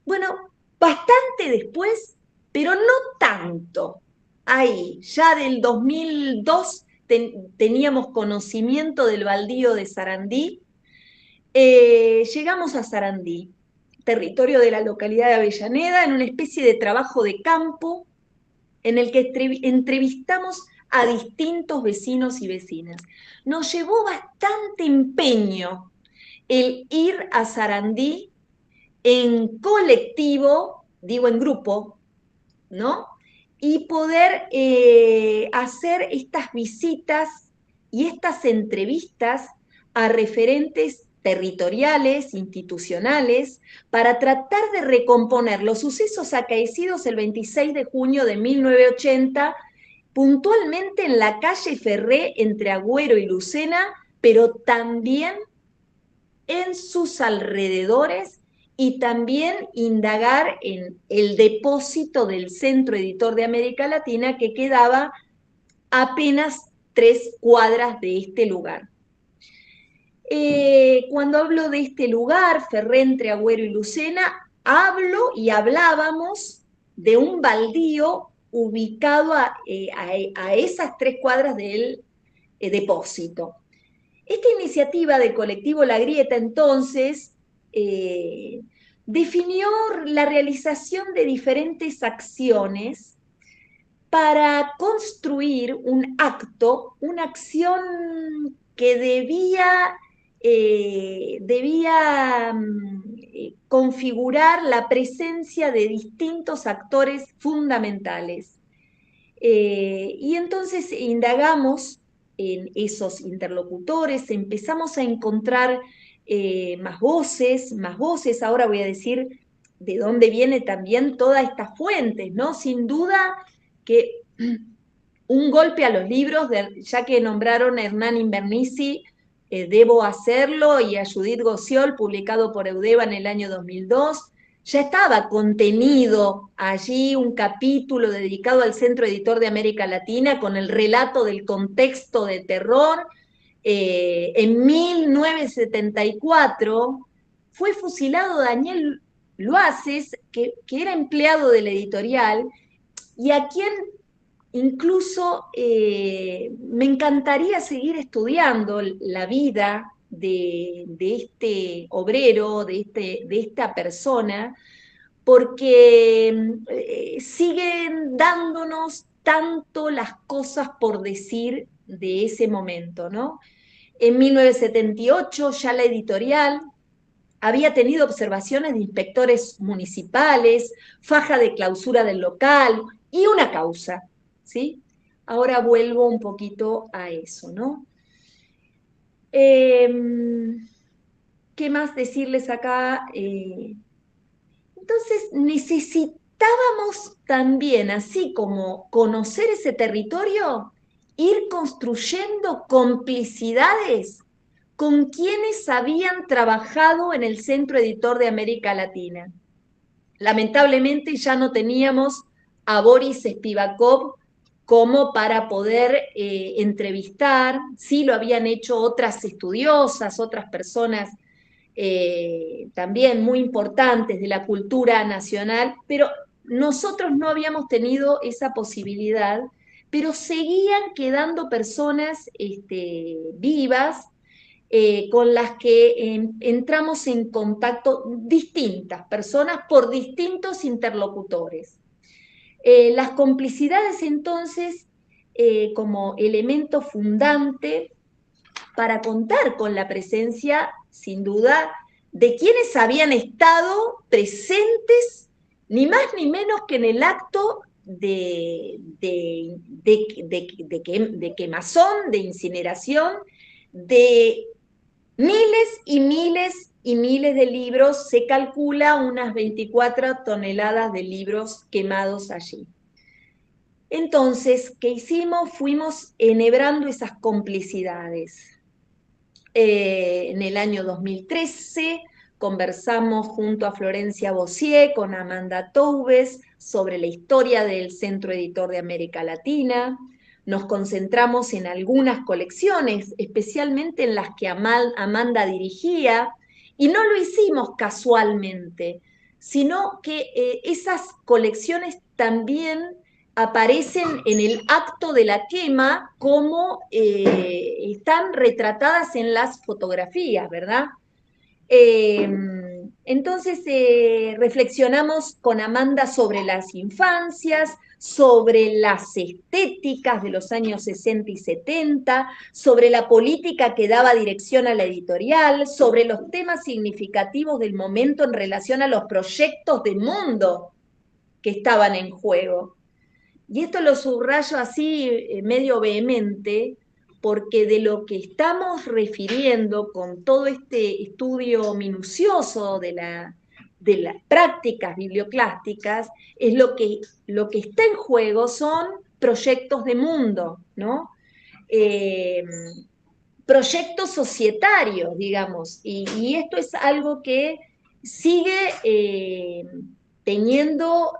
Bueno, bastante después, pero no tanto. Ahí, ya del 2002 teníamos conocimiento del baldío de Sarandí. Llegamos a Sarandí, territorio de la localidad de Avellaneda, en una especie de trabajo de campo en el que entrevistamos a distintos vecinos y vecinas. Nos llevó bastante empeño el ir a Sarandí en colectivo, digo en grupo, ¿no? Y poder hacer estas visitas y estas entrevistas a referentes territoriales, institucionales, para tratar de recomponer los sucesos acaecidos el 26 de junio de 1980, puntualmente en la calle Ferré entre Agüero y Lucena, pero también en sus alrededores, y también indagar en el depósito del Centro Editor de América Latina, que quedaba apenas 3 cuadras de este lugar. Cuando hablo de este lugar, Ferré entre Agüero y Lucena, hablábamos de un baldío ubicado a esas 3 cuadras del depósito. Esta iniciativa del colectivo La Grieta, entonces, definió la realización de diferentes acciones para construir un acto, una acción que debía configurar la presencia de distintos actores fundamentales. Y entonces indagamos en esos interlocutores, empezamos a encontrar más voces, ahora voy a decir de dónde viene también todas estas fuentes, ¿no? Sin duda que un golpe a los libros, ya que nombraron a Hernán Invernici, Debo hacerlo, y a Judith Gociol, publicado por Eudeva en el año 2002, ya estaba contenido allí un capítulo dedicado al Centro Editor de América Latina con el relato del contexto de terror. En 1974 fue fusilado Daniel Loaces, que era empleado de la editorial, y a quien incluso me encantaría seguir estudiando la vida de este obrero, de esta persona, porque siguen dándonos tanto las cosas por decir de ese momento, ¿no? En 1978 ya la editorial había tenido observaciones de inspectores municipales, faja de clausura del local y una causa, ¿sí? Ahora vuelvo un poquito a eso, ¿no? ¿Qué más decirles acá? Entonces necesitábamos también, así como conocer ese territorio, ir construyendo complicidades con quienes habían trabajado en el Centro Editor de América Latina. Lamentablemente ya no teníamos a Boris Spivakov como para poder entrevistar. Sí lo habían hecho otras estudiosas, otras personas también muy importantes de la cultura nacional, pero nosotros no habíamos tenido esa posibilidad, pero seguían quedando personas vivas, con las que entramos en contacto, distintas personas por distintos interlocutores. Las complicidades entonces, como elemento fundante para contar con la presencia, sin duda, de quienes habían estado presentes, ni más ni menos que en el acto de quemazón, de incineración, de miles y miles y miles de libros. Se calcula unas 24 toneladas de libros quemados allí. Entonces, ¿qué hicimos? Fuimos enhebrando esas complicidades. En el año 2013 conversamos junto a Florencia Bossier con Amanda Toubes sobre la historia del Centro Editor de América Latina. Nos concentramos en algunas colecciones, especialmente en las que Amanda dirigía, y no lo hicimos casualmente, sino que esas colecciones también aparecen en el acto de la quema como están retratadas en las fotografías, ¿verdad? Entonces reflexionamos con Amanda sobre las infancias, sobre las estéticas de los años 60 y 70, sobre la política que daba dirección a la editorial, sobre los temas significativos del momento en relación a los proyectos de mundo que estaban en juego. Y esto lo subrayo así medio vehemente, porque de lo que estamos refiriendo con todo este estudio minucioso de las prácticas biblioclásticas, es lo que está en juego son proyectos de mundo, ¿no? Proyectos societarios, digamos, y esto es algo que sigue teniendo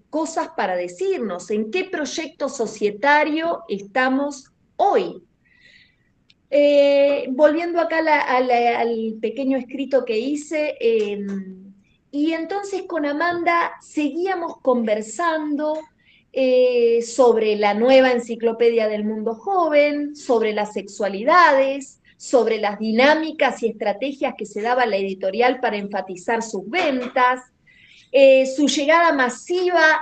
cosas para decirnos, en qué proyecto societario estamos hoy. Volviendo acá al pequeño escrito que hice, y entonces con Amanda seguíamos conversando sobre la nueva enciclopedia del mundo joven, sobre las sexualidades, sobre las dinámicas y estrategias que se daba la editorial para enfatizar sus ventas, su llegada masiva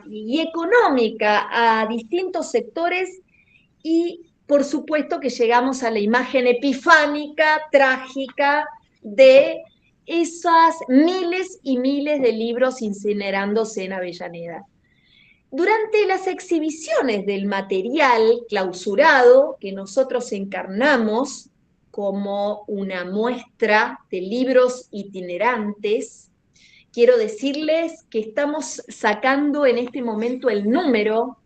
y económica a distintos sectores y, por supuesto, que llegamos a la imagen epifánica, trágica, de esas miles y miles de libros incinerándose en Avellaneda. Durante las exhibiciones del material clausurado que nosotros encarnamos como una muestra de libros itinerantes, quiero decirles que estamos sacando en este momento el número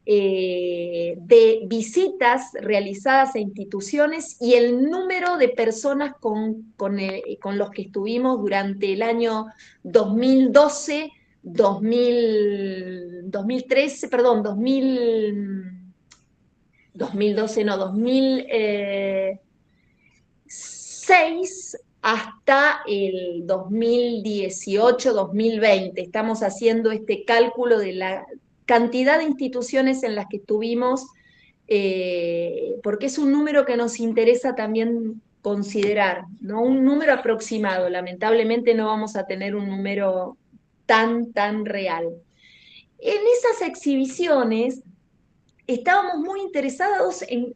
de visitas realizadas a instituciones y el número de personas con los que estuvimos durante el año 2012, 2013, perdón, 2012 no, 2006 hasta el 2018-2020. Estamos haciendo este cálculo de la cantidad de instituciones en las que estuvimos, porque es un número que nos interesa también considerar, ¿no? Un número aproximado. Lamentablemente no vamos a tener un número tan real. En esas exhibiciones estábamos muy interesados en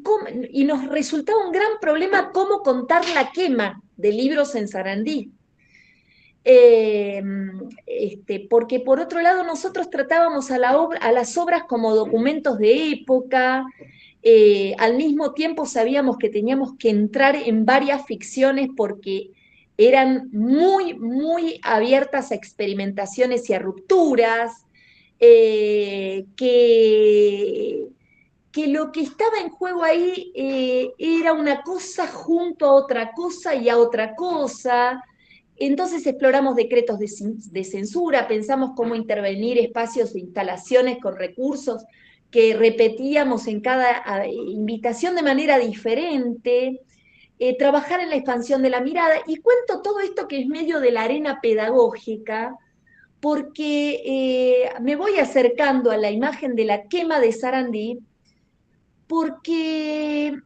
cómo, y nos resultaba un gran problema cómo contar la quema de libros en Sarandí. Porque por otro lado nosotros tratábamos a las obras como documentos de época, al mismo tiempo sabíamos que teníamos que entrar en varias ficciones porque eran muy abiertas a experimentaciones y a rupturas, que lo que estaba en juego ahí era una cosa junto a otra cosa y a otra cosa. Entonces exploramos decretos de censura, pensamos cómo intervenir espacios de instalaciones con recursos que repetíamos en cada invitación de manera diferente, trabajar en la expansión de la mirada, y cuento todo esto que es medio de la arena pedagógica, porque me voy acercando a la imagen de la quema de Sarandí, porque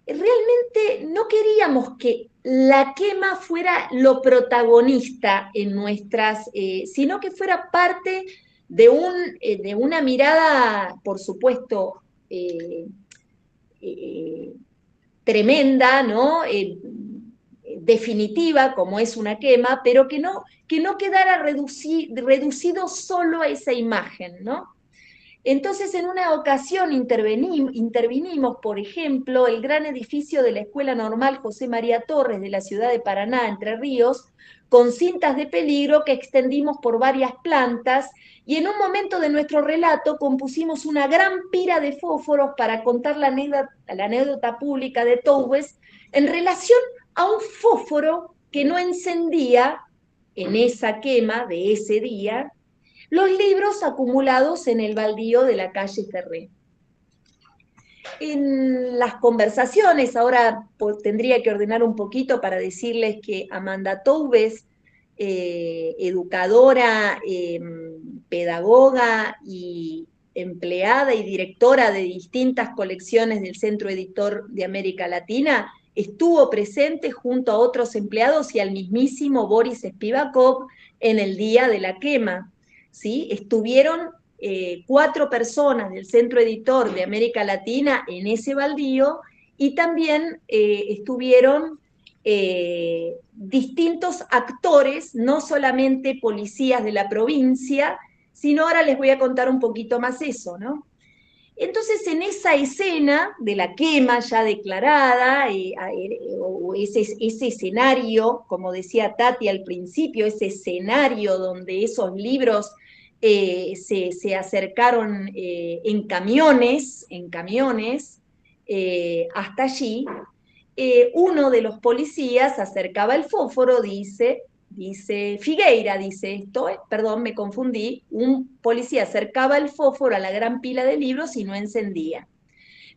realmente no queríamos que la quema fuera lo protagonista en nuestras, sino que fuera parte de una mirada, por supuesto, tremenda, ¿no? Definitiva, como es una quema, pero que no quedara reducido solo a esa imagen, ¿no? Entonces, en una ocasión intervinimos, por ejemplo, el gran edificio de la Escuela Normal José María Torres de la ciudad de Paraná, Entre Ríos, con cintas de peligro que extendimos por varias plantas, y en un momento de nuestro relato compusimos una gran pira de fósforos para contar la anécdota pública de Toubes en relación a un fósforo que no encendía en esa quema de ese día los libros acumulados en el baldío de la calle Ferré. En las conversaciones, ahora tendría que ordenar un poquito para decirles que Amanda Toubes, educadora, pedagoga y empleada y directora de distintas colecciones del Centro Editor de América Latina, estuvo presente junto a otros empleados y al mismísimo Boris Spivakov en el día de la quema. ¿Sí? Estuvieron 4 personas del Centro Editor de América Latina en ese baldío y también estuvieron distintos actores, no solamente policías de la provincia, sino ahora les voy a contar un poquito más eso, ¿no? Entonces, en esa escena de la quema ya declarada, o ese escenario, como decía Tati al principio, ese escenario donde esos libros se acercaron en camiones hasta allí, uno de los policías acercaba el fósforo, dice Figueira, dice esto, perdón, me confundí, un policía acercaba el fósforo a la gran pila de libros y no encendía.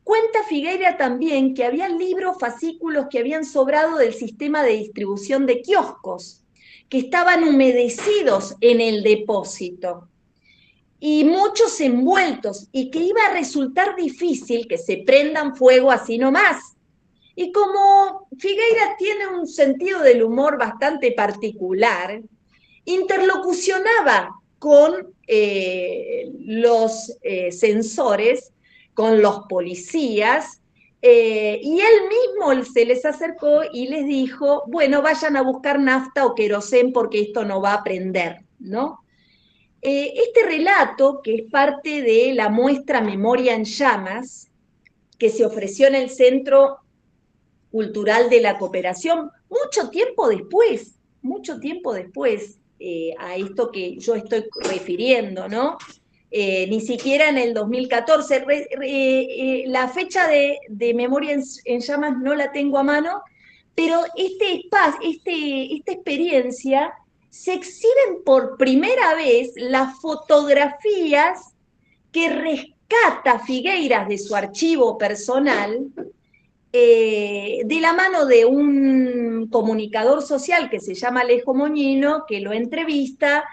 Cuenta Figueira también que había libros, fascículos que habían sobrado del sistema de distribución de kioscos, que estaban humedecidos en el depósito, y muchos envueltos, y que iba a resultar difícil que se prendan fuego así nomás. Y como Figueira tiene un sentido del humor bastante particular, interlocucionaba con los censores, con los policías, y él mismo se les acercó y les dijo, bueno, vayan a buscar nafta o querosén porque esto no va a prender, ¿no? Este relato, que es parte de la muestra Memoria en Llamas, que se ofreció en el Centro Cultural de la Cooperación, mucho tiempo después a esto que yo estoy refiriendo, ¿no? Ni siquiera en el 2014. La fecha de Memoria en Llamas no la tengo a mano, pero esta experiencia se exhiben por primera vez las fotografías que rescata Figueiras de su archivo personal, de la mano de un comunicador social que se llama Alejo Moñino, que lo entrevista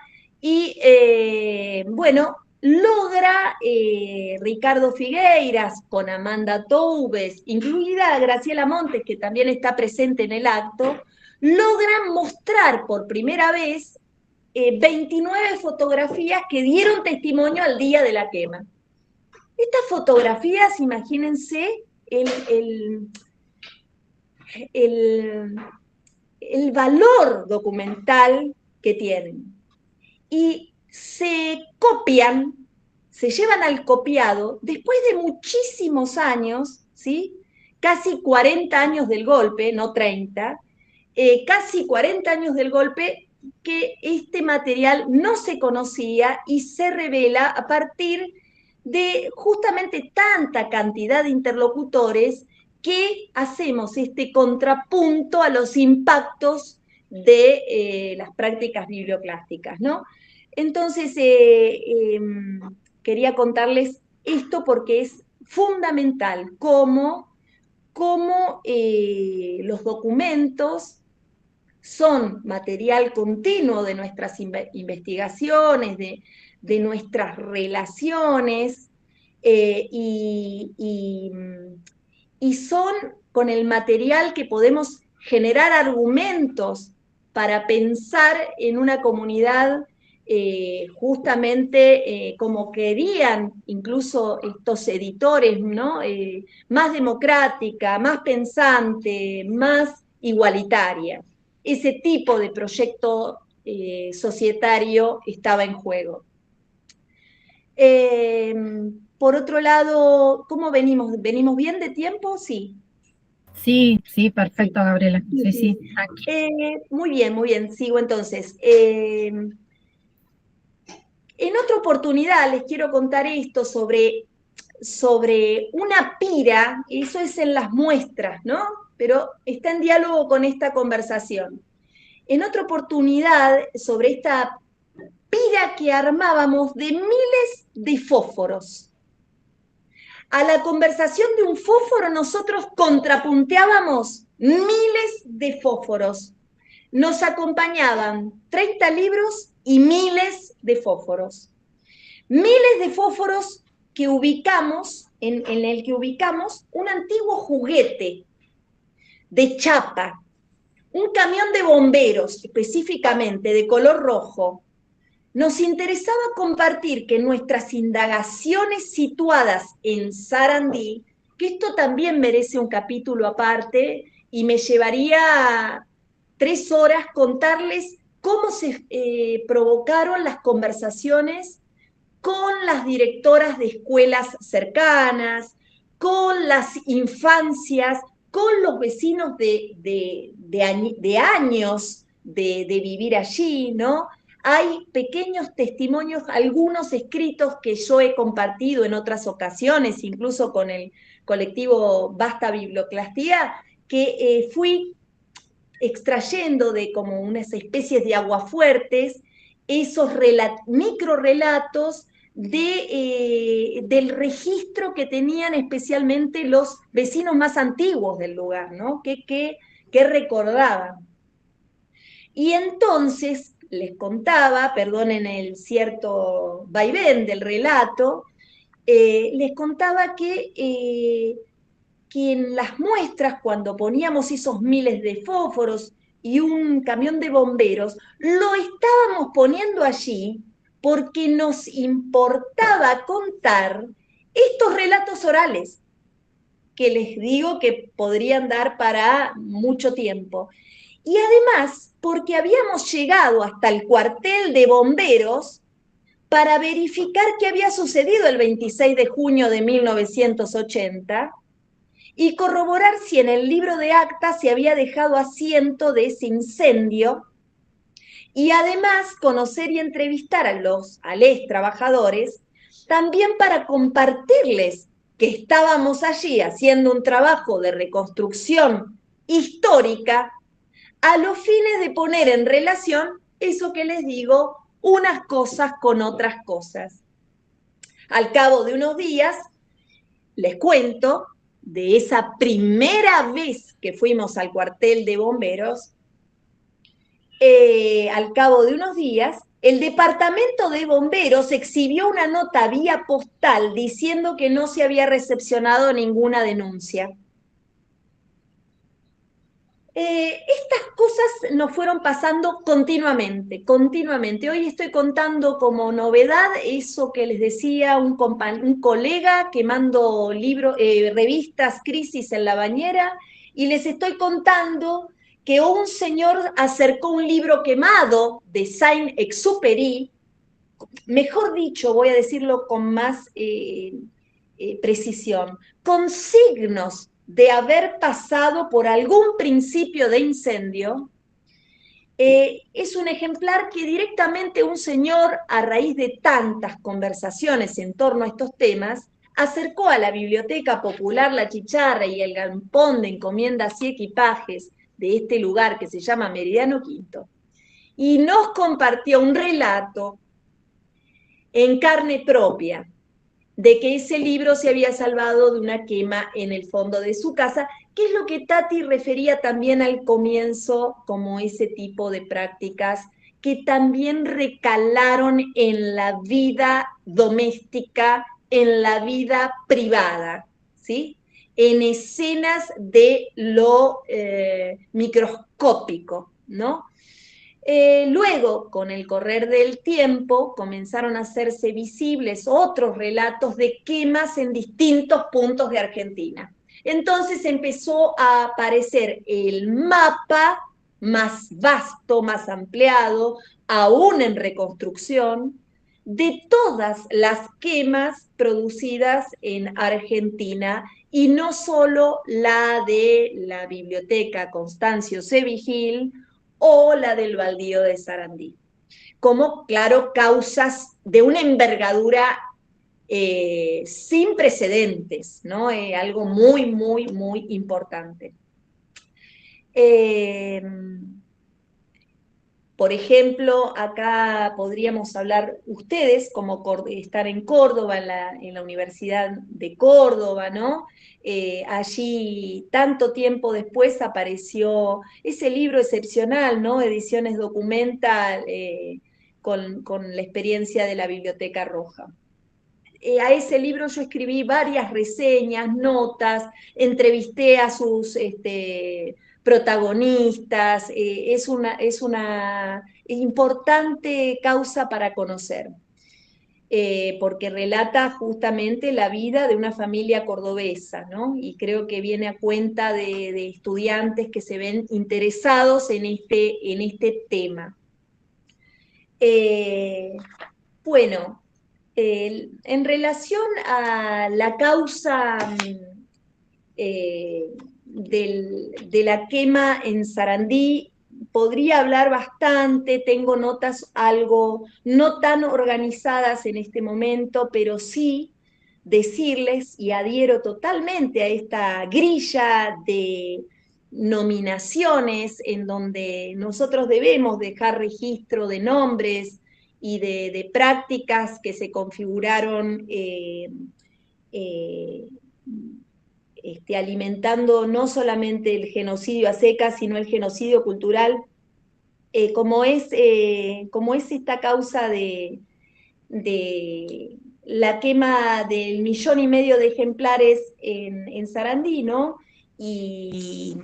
y, bueno, logra Ricardo Figueiras con Amanda Toubes, incluida Graciela Montes, que también está presente en el acto, logran mostrar por primera vez 29 fotografías que dieron testimonio al día de la quema. Estas fotografías, imagínense, el valor documental que tienen. Y se copian, se llevan al copiado después de muchísimos años, ¿sí? Casi 40 años del golpe, no 30, casi 40 años del golpe, que este material no se conocía y se revela a partir de justamente tanta cantidad de interlocutores que hacemos este contrapunto a los impactos de las prácticas biblioclásticas, ¿no? Entonces, quería contarles esto porque es fundamental cómo los documentos son material continuo de nuestras investigaciones, de nuestras relaciones, y son con el material que podemos generar argumentos para pensar en una comunidad justamente como querían incluso estos editores, ¿no? Más democrática, más pensante, más igualitaria. Ese tipo de proyecto societario estaba en juego. Por otro lado, ¿cómo venimos? ¿Venimos bien de tiempo? Sí. Sí, sí, perfecto, Gabriela. Sí, sí. Muy bien, sigo entonces. En otra oportunidad les quiero contar esto sobre sobre una pira, eso es en las muestras, ¿no? Pero está en diálogo con esta conversación. En otra oportunidad, sobre esta pira que armábamos de miles de fósforos. A la conversación de un fósforo nosotros contrapunteábamos miles de fósforos. Nos acompañaban 30 libros y miles de fósforos. Miles de fósforos que ubicamos, en el que ubicamos un antiguo juguete de chapa, un camión de bomberos, específicamente de color rojo. Nos interesaba compartir que nuestras indagaciones situadas en Sarandí, que esto también merece un capítulo aparte, y me llevaría 3 horas contarles cómo se provocaron las conversaciones con las directoras de escuelas cercanas, con las infancias, con los vecinos de años de vivir allí, ¿no? Hay pequeños testimonios, algunos escritos que yo he compartido en otras ocasiones, incluso con el colectivo Basta Biblioclastía, que fui extrayendo de como unas especies de aguafuertes esos microrelatos del registro que tenían especialmente los vecinos más antiguos del lugar, ¿no? Que recordaban. Y entonces les contaba, perdonen el cierto vaivén del relato, les contaba que en las muestras, cuando poníamos esos miles de fósforos y un camión de bomberos, lo estábamos poniendo allí porque nos importaba contar estos relatos orales, que les digo que podrían dar para mucho tiempo. Y además, porque habíamos llegado hasta el cuartel de bomberos para verificar qué había sucedido el 26 de junio de 1980 y corroborar si en el libro de actas se había dejado asiento de ese incendio, y además conocer y entrevistar a los trabajadores, también para compartirles que estábamos allí haciendo un trabajo de reconstrucción histórica a los fines de poner en relación eso que les digo, unas cosas con otras cosas. Al cabo de unos días, les cuento de esa primera vez que fuimos al cuartel de bomberos, al cabo de unos días, el departamento de bomberos exhibió una nota vía postal diciendo que no se había recepcionado ninguna denuncia. Estas cosas nos fueron pasando continuamente. Hoy estoy contando como novedad eso que les decía un colega quemando revistas Crisis en la bañera, y les estoy contando que un señor acercó un libro quemado de Saint-Exupéry, mejor dicho, voy a decirlo con más precisión, con signos de haber pasado por algún principio de incendio. Es un ejemplar que directamente un señor, a raíz de tantas conversaciones en torno a estos temas, acercó a la Biblioteca Popular La Chicharra y el galpón de encomiendas y equipajes de este lugar que se llama Meridiano Quinto, y nos compartió un relato en carne propia de que ese libro se había salvado de una quema en el fondo de su casa, que es lo que Tati refería también al comienzo como ese tipo de prácticas que también recalaron en la vida doméstica, en la vida privada, ¿sí? En escenas de lo microscópico, ¿no? Luego, con el correr del tiempo, comenzaron a hacerse visibles otros relatos de quemas en distintos puntos de Argentina. Entonces empezó a aparecer el mapa más vasto, más ampliado, aún en reconstrucción, de todas las quemas producidas en Argentina, y no solo la de la Biblioteca Constancio C. Vigil o la del baldío de Sarandí, como, claro, causas de una envergadura sin precedentes, ¿no? Algo muy, muy, muy importante. Por ejemplo, acá podríamos hablar ustedes, como estar en Córdoba, en la Universidad de Córdoba, ¿no? Allí, tanto tiempo después, apareció ese libro excepcional, ¿no? Ediciones Documenta, con la experiencia de la Biblioteca Roja. A ese libro yo escribí varias reseñas, notas, entrevisté a sus protagonistas, es una importante causa para conocer, porque relata justamente la vida de una familia cordobesa, ¿no? Y creo que viene a cuenta de estudiantes que se ven interesados en este tema. Bueno, en relación a la causa de la quema en Sarandí, podría hablar bastante, tengo notas algo no tan organizadas en este momento, pero sí decirles, y adhiero totalmente a esta grilla de nominaciones en donde nosotros debemos dejar registro de nombres y de prácticas que se configuraron alimentando no solamente el genocidio a secas, sino el genocidio cultural, como es esta causa de la quema del 1,5 millones de ejemplares en Sarandí, ¿no? Y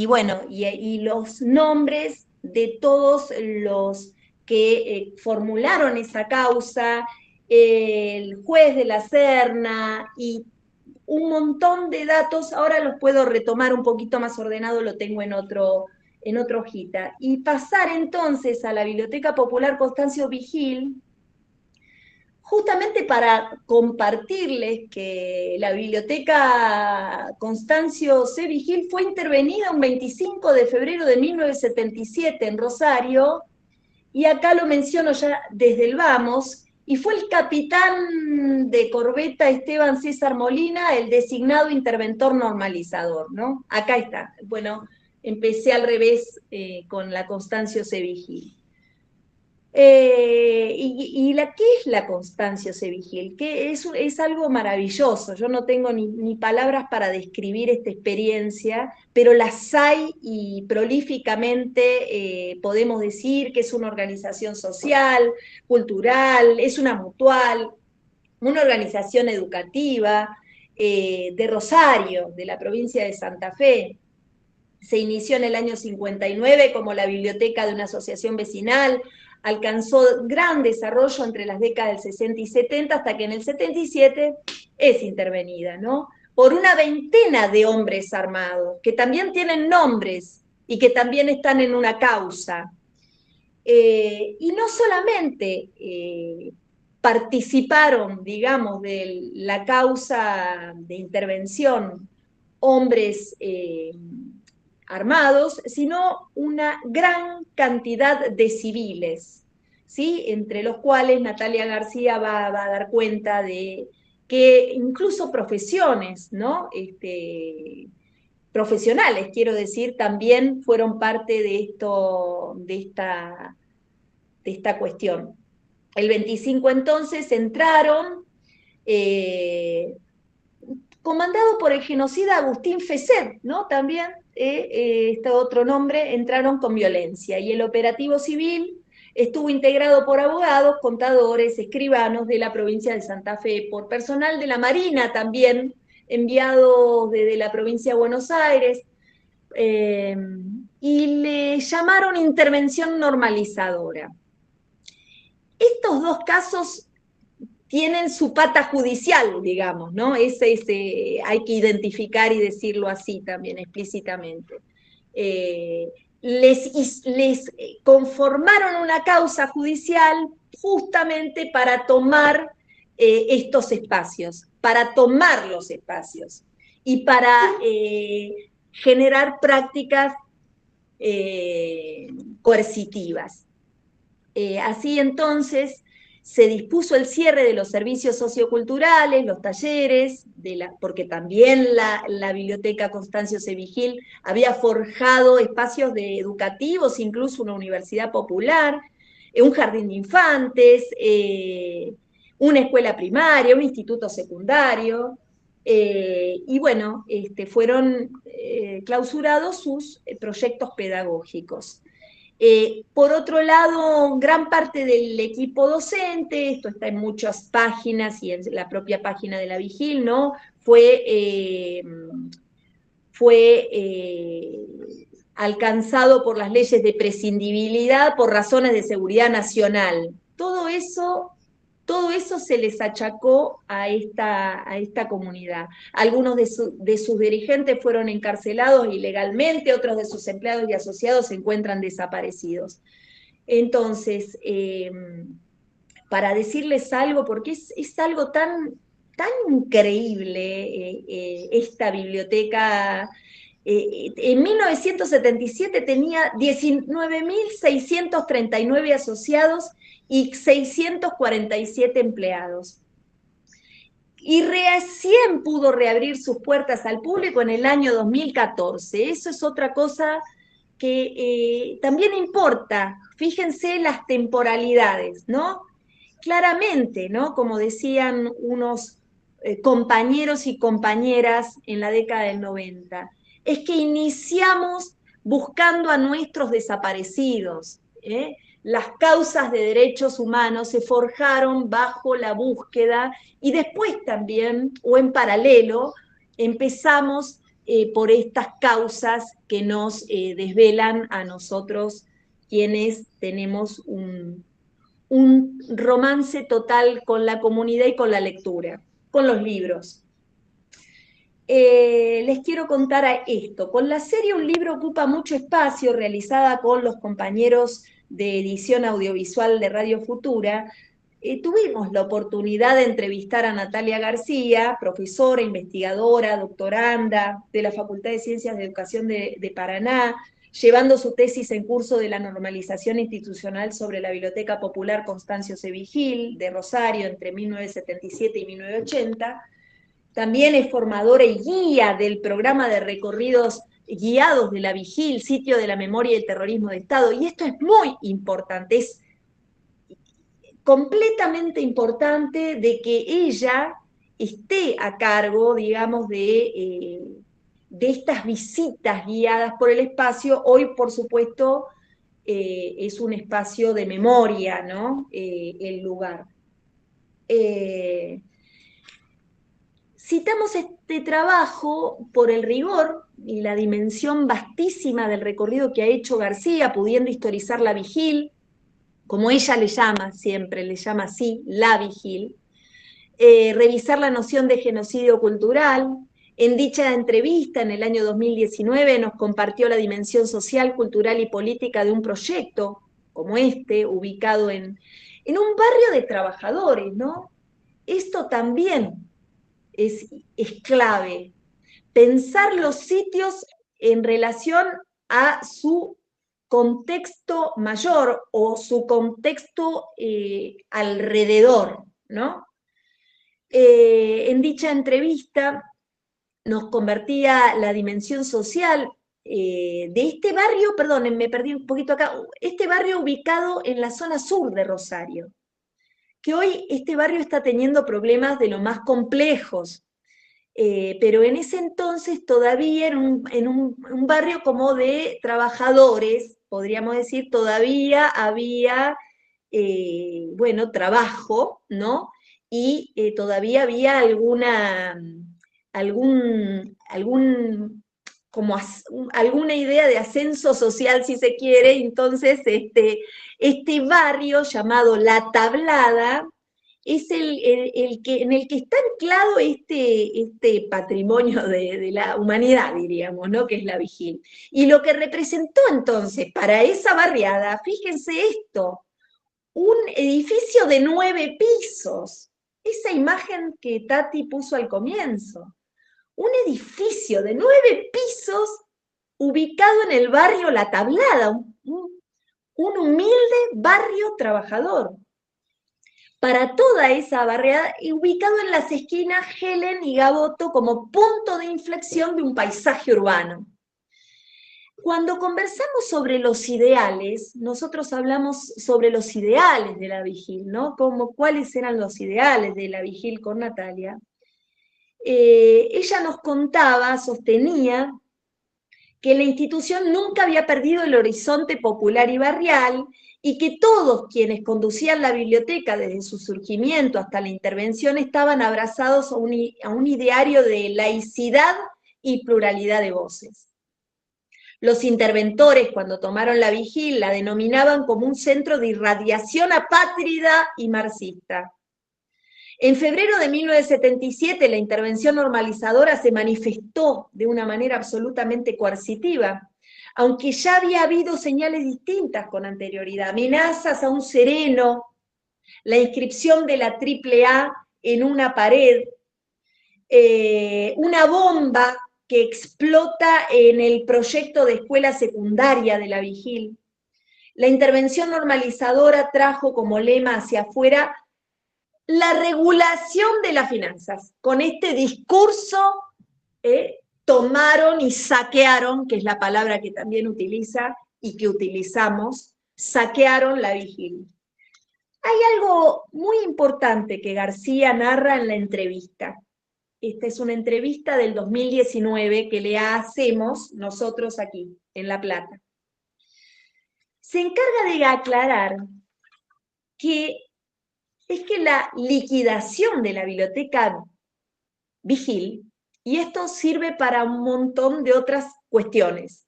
bueno, y los nombres de todos los que formularon esa causa, el juez de la Serna y un montón de datos, ahora los puedo retomar un poquito más ordenado, lo tengo en otra hojita. Y pasar entonces a la Biblioteca Popular Constancio Vigil, justamente para compartirles que la Biblioteca Constancio C. Vigil fue intervenida un 25 de febrero de 1977 en Rosario, y acá lo menciono ya desde el vamos, y fue el capitán de corbeta Esteban César Molina el designado interventor normalizador, ¿no? Acá está. Bueno, empecé al revés con la Constancio C. Vigil. ¿Qué es la Constancio C. Vigil? Que es algo maravilloso. Yo no tengo ni palabras para describir esta experiencia, pero las hay y prolíficamente podemos decir que es una organización social, cultural, es una mutual, una organización educativa de Rosario, de la provincia de Santa Fe. Se inició en el año 59 como la biblioteca de una asociación vecinal, alcanzó gran desarrollo entre las décadas del 60 y 70, hasta que en el 77 es intervenida, ¿no? Por una veintena de hombres armados, que también tienen nombres y que también están en una causa. Y no solamente participaron, digamos, de la causa de intervención hombres armados, sino una gran cantidad de civiles, ¿sí? Entre los cuales Natalia García va a dar cuenta de que incluso profesiones, ¿no? Profesionales, quiero decir, también fueron parte de esta cuestión. El 25 entonces entraron, comandado por el genocida Agustín Feset, ¿no? También, este otro nombre, entraron con violencia. Y el operativo civil estuvo integrado por abogados, contadores, escribanos de la provincia de Santa Fe, por personal de la Marina también, enviado desde la provincia de Buenos Aires, y le llamaron intervención normalizadora. Estos dos casos tienen su pata judicial, digamos, ¿no? Hay que identificar y decirlo así también, explícitamente. Les conformaron una causa judicial justamente para tomar estos espacios, para tomar los espacios y para generar prácticas coercitivas. Así entonces se dispuso el cierre de los servicios socioculturales, los talleres, porque también la Biblioteca Constancio C. Vigil había forjado espacios educativos, incluso una universidad popular, un jardín de infantes, una escuela primaria, un instituto secundario, y bueno, fueron clausurados sus proyectos pedagógicos. Por otro lado, gran parte del equipo docente, esto está en muchas páginas y en la propia página de la Vigil, ¿no? Fue alcanzado por las leyes de prescindibilidad por razones de seguridad nacional. Todo eso se les achacó a esta comunidad. Algunos de sus dirigentes fueron encarcelados ilegalmente, otros de sus empleados y asociados se encuentran desaparecidos. Entonces, para decirles algo, porque es algo tan increíble esta biblioteca. En 1977 tenía 19.639 asociados y 647 empleados. Y recién pudo reabrir sus puertas al público en el año 2014. Eso es otra cosa que también importa. Fíjense las temporalidades, ¿no? Claramente, ¿no? Como decían unos compañeros y compañeras en la década del 90, es que iniciamos buscando a nuestros desaparecidos, ¿eh? Las causas de derechos humanos se forjaron bajo la búsqueda y después también, o en paralelo, empezamos por estas causas que nos desvelan a nosotros quienes tenemos un romance total con la comunidad y con la lectura, con los libros. Les quiero contar esto. Con la serie Un libro ocupa mucho espacio, realizada con los compañeros de edición audiovisual de Radio Futura, tuvimos la oportunidad de entrevistar a Natalia García, profesora, investigadora, doctoranda de la Facultad de Ciencias de Educación de Paraná, llevando su tesis en curso de la normalización institucional sobre la Biblioteca Popular Constancio C. Vigil de Rosario entre 1977 y 1980. También es formadora y guía del programa de recorridos guiados de la Vigil, sitio de la memoria y el terrorismo de Estado. Y esto es muy importante, es completamente importante de que ella esté a cargo, digamos, de estas visitas guiadas por el espacio. Hoy, por supuesto, es un espacio de memoria, ¿no? El lugar. Citamos este trabajo por el rigor y la dimensión vastísima del recorrido que ha hecho García, pudiendo historizar la Vigil, como ella le llama siempre, le llama así, la Vigil, revisar la noción de genocidio cultural. En dicha entrevista, en el año 2019, nos compartió la dimensión social, cultural y política de un proyecto como este, ubicado en un barrio de trabajadores, ¿no? Esto también es clave. Pensar los sitios en relación a su contexto mayor o su contexto alrededor, ¿no? En dicha entrevista nos convertía la dimensión social de este barrio, perdón, me perdí un poquito acá, este barrio ubicado en la zona sur de Rosario, que hoy este barrio está teniendo problemas de lo más complejos, pero en ese entonces todavía en un barrio como de trabajadores, podríamos decir, todavía había, bueno, trabajo, ¿no? Y todavía había alguna idea de ascenso social, si se quiere. Entonces este barrio llamado La Tablada es en el que está anclado este patrimonio de la humanidad, diríamos, ¿no? Que es la Vigil. Y lo que representó entonces para esa barriada, fíjense esto, un edificio de 9 pisos, esa imagen que Tati puso al comienzo, un edificio de 9 pisos ubicado en el barrio La Tablada, un humilde barrio trabajador. para toda esa barriada, y ubicado en las esquinas Helen y Gaboto como punto de inflexión de un paisaje urbano. Cuando conversamos sobre los ideales, nosotros hablamos sobre los ideales de la Vigil, ¿no? Como cuáles eran los ideales de la Vigil con Natalia. Ella nos contaba, sostenía, que la institución nunca había perdido el horizonte popular y barrial, y que todos quienes conducían la biblioteca desde su surgimiento hasta la intervención estaban abrazados a un ideario de laicidad y pluralidad de voces. Los interventores, cuando tomaron la Vigil, la denominaban como un centro de irradiación apátrida y marxista. En febrero de 1977, la intervención normalizadora se manifestó de una manera absolutamente coercitiva, aunque ya había habido señales distintas con anterioridad, amenazas a un sereno, la inscripción de la AAA en una pared, una bomba que explota en el proyecto de escuela secundaria de la Vigil. La intervención normalizadora trajo como lema hacia afuera la regulación de las finanzas. Con este discurso tomaron y saquearon, que es la palabra que también utiliza y que utilizamos, saquearon la Vigil. Hay algo muy importante que García narra en la entrevista. Esta es una entrevista del 2019 que le hacemos nosotros aquí, en La Plata. Se encarga de aclarar que es que la liquidación de la biblioteca Vigil, y esto sirve para un montón de otras cuestiones,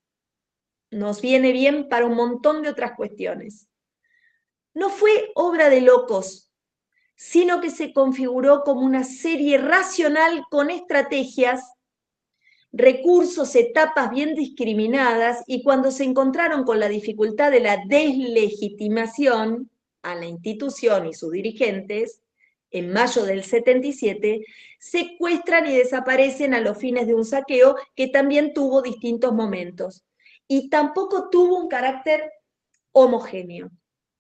nos viene bien para un montón de otras cuestiones, no fue obra de locos, sino que se configuró como una serie racional con estrategias, recursos, etapas bien discriminadas, y cuando se encontraron con la dificultad de la deslegitimación a la institución y sus dirigentes, en mayo del 77, secuestran y desaparecen a los fines de un saqueo que también tuvo distintos momentos, y tampoco tuvo un carácter homogéneo.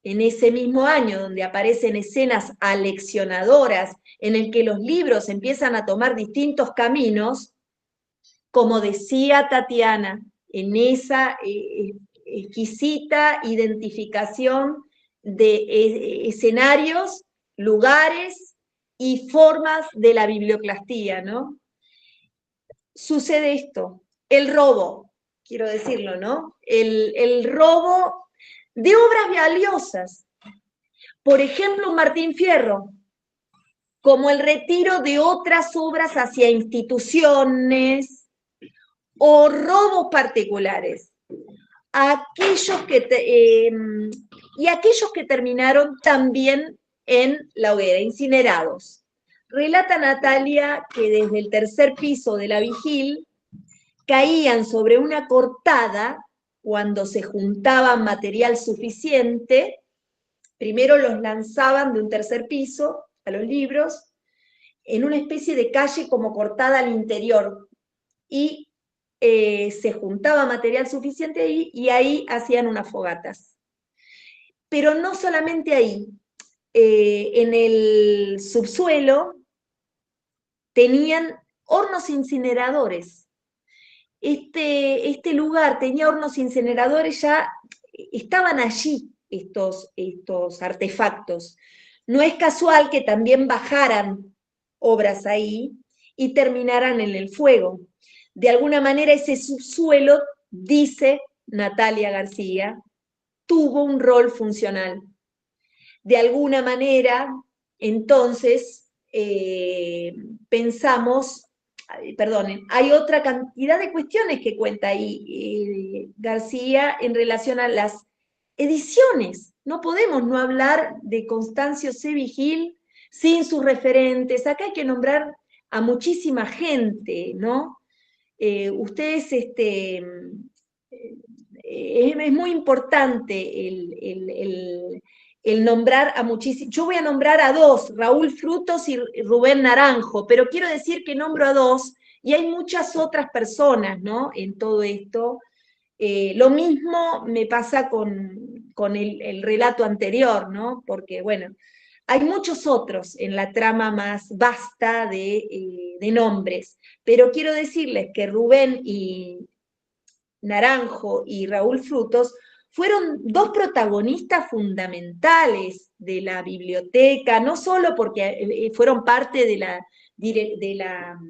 En ese mismo año, donde aparecen escenas aleccionadoras en el que los libros empiezan a tomar distintos caminos, como decía Tatiana, en esa exquisita identificación de escenarios, lugares y formas de la biblioclastía, ¿no? Sucede esto, el robo, quiero decirlo, ¿no? El robo de obras valiosas. Por ejemplo, Martín Fierro, como el retiro de otras obras hacia instituciones o robos particulares. Aquellos y aquellos que terminaron también en la hoguera, incinerados. Relata Natalia que desde el tercer piso de la Vigil caían sobre una cortada cuando se juntaba material suficiente. Primero los lanzaban de un tercer piso a los libros en una especie de calle como cortada al interior, y se juntaba material suficiente ahí, y ahí hacían unas fogatas. Pero no solamente ahí, en el subsuelo tenían hornos incineradores. Este lugar tenía hornos incineradores, ya estaban allí estos artefactos. No es casual que también bajaran obras ahí y terminaran en el fuego. De alguna manera ese subsuelo, dice Natalia García, tuvo un rol funcional. De alguna manera, entonces, pensamos, perdonen, hay otra cantidad de cuestiones que cuenta ahí García en relación a las ediciones. No podemos no hablar de Constancio C. Vigil sin sus referentes. Acá hay que nombrar a muchísima gente, ¿no? Ustedes, es muy importante el nombrar a muchísimos. Yo voy a nombrar a dos, Raúl Frutos y Rubén Naranjo, pero quiero decir que nombro a dos, y hay muchas otras personas, ¿no?, en todo esto. Lo mismo me pasa con el relato anterior, ¿no? Porque, bueno, hay muchos otros en la trama más vasta de nombres, pero quiero decirles que Rubén y Naranjo y Raúl Frutos fueron dos protagonistas fundamentales de la biblioteca, no solo porque fueron parte de la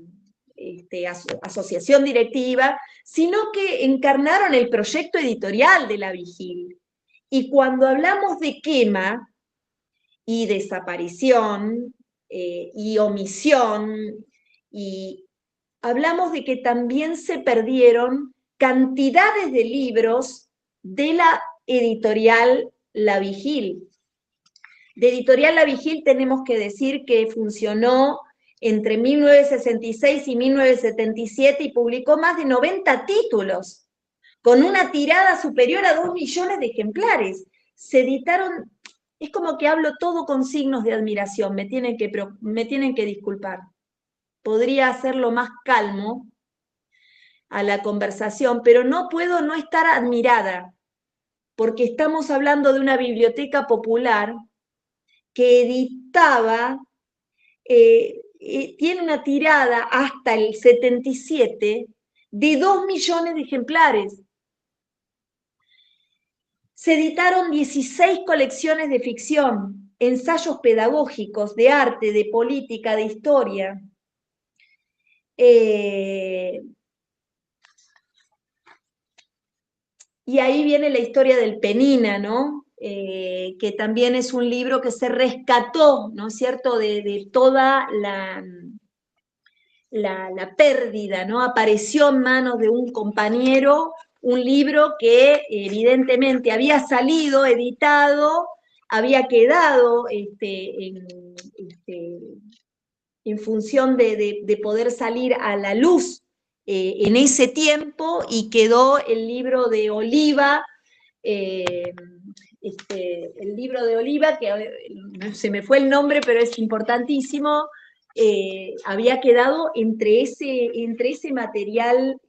asociación directiva, sino que encarnaron el proyecto editorial de la Vigil. Y cuando hablamos de quema y desaparición y omisión, y hablamos de que también se perdieron cantidades de libros de la editorial La Vigil. De editorial La Vigil tenemos que decir que funcionó entre 1966 y 1977 y publicó más de 90 títulos, con una tirada superior a 2 millones de ejemplares. Se editaron, es como que hablo todo con signos de admiración, me tienen que disculpar. Podría hacerlo más calmo a la conversación, pero no puedo no estar admirada, porque estamos hablando de una biblioteca popular que editaba, tiene una tirada hasta el 77 de 2 millones de ejemplares. Se editaron 16 colecciones de ficción, ensayos pedagógicos, de arte, de política, de historia. Y ahí viene la historia del Penina, ¿no? Que también es un libro que se rescató, ¿no es cierto?, de toda la pérdida, ¿no? Apareció en manos de un compañero un libro que evidentemente había salido editado, había quedado en función de poder salir a la luz en ese tiempo, y quedó el libro de Oliva, el libro de Oliva, que se me fue el nombre, pero es importantísimo, había quedado entre ese material,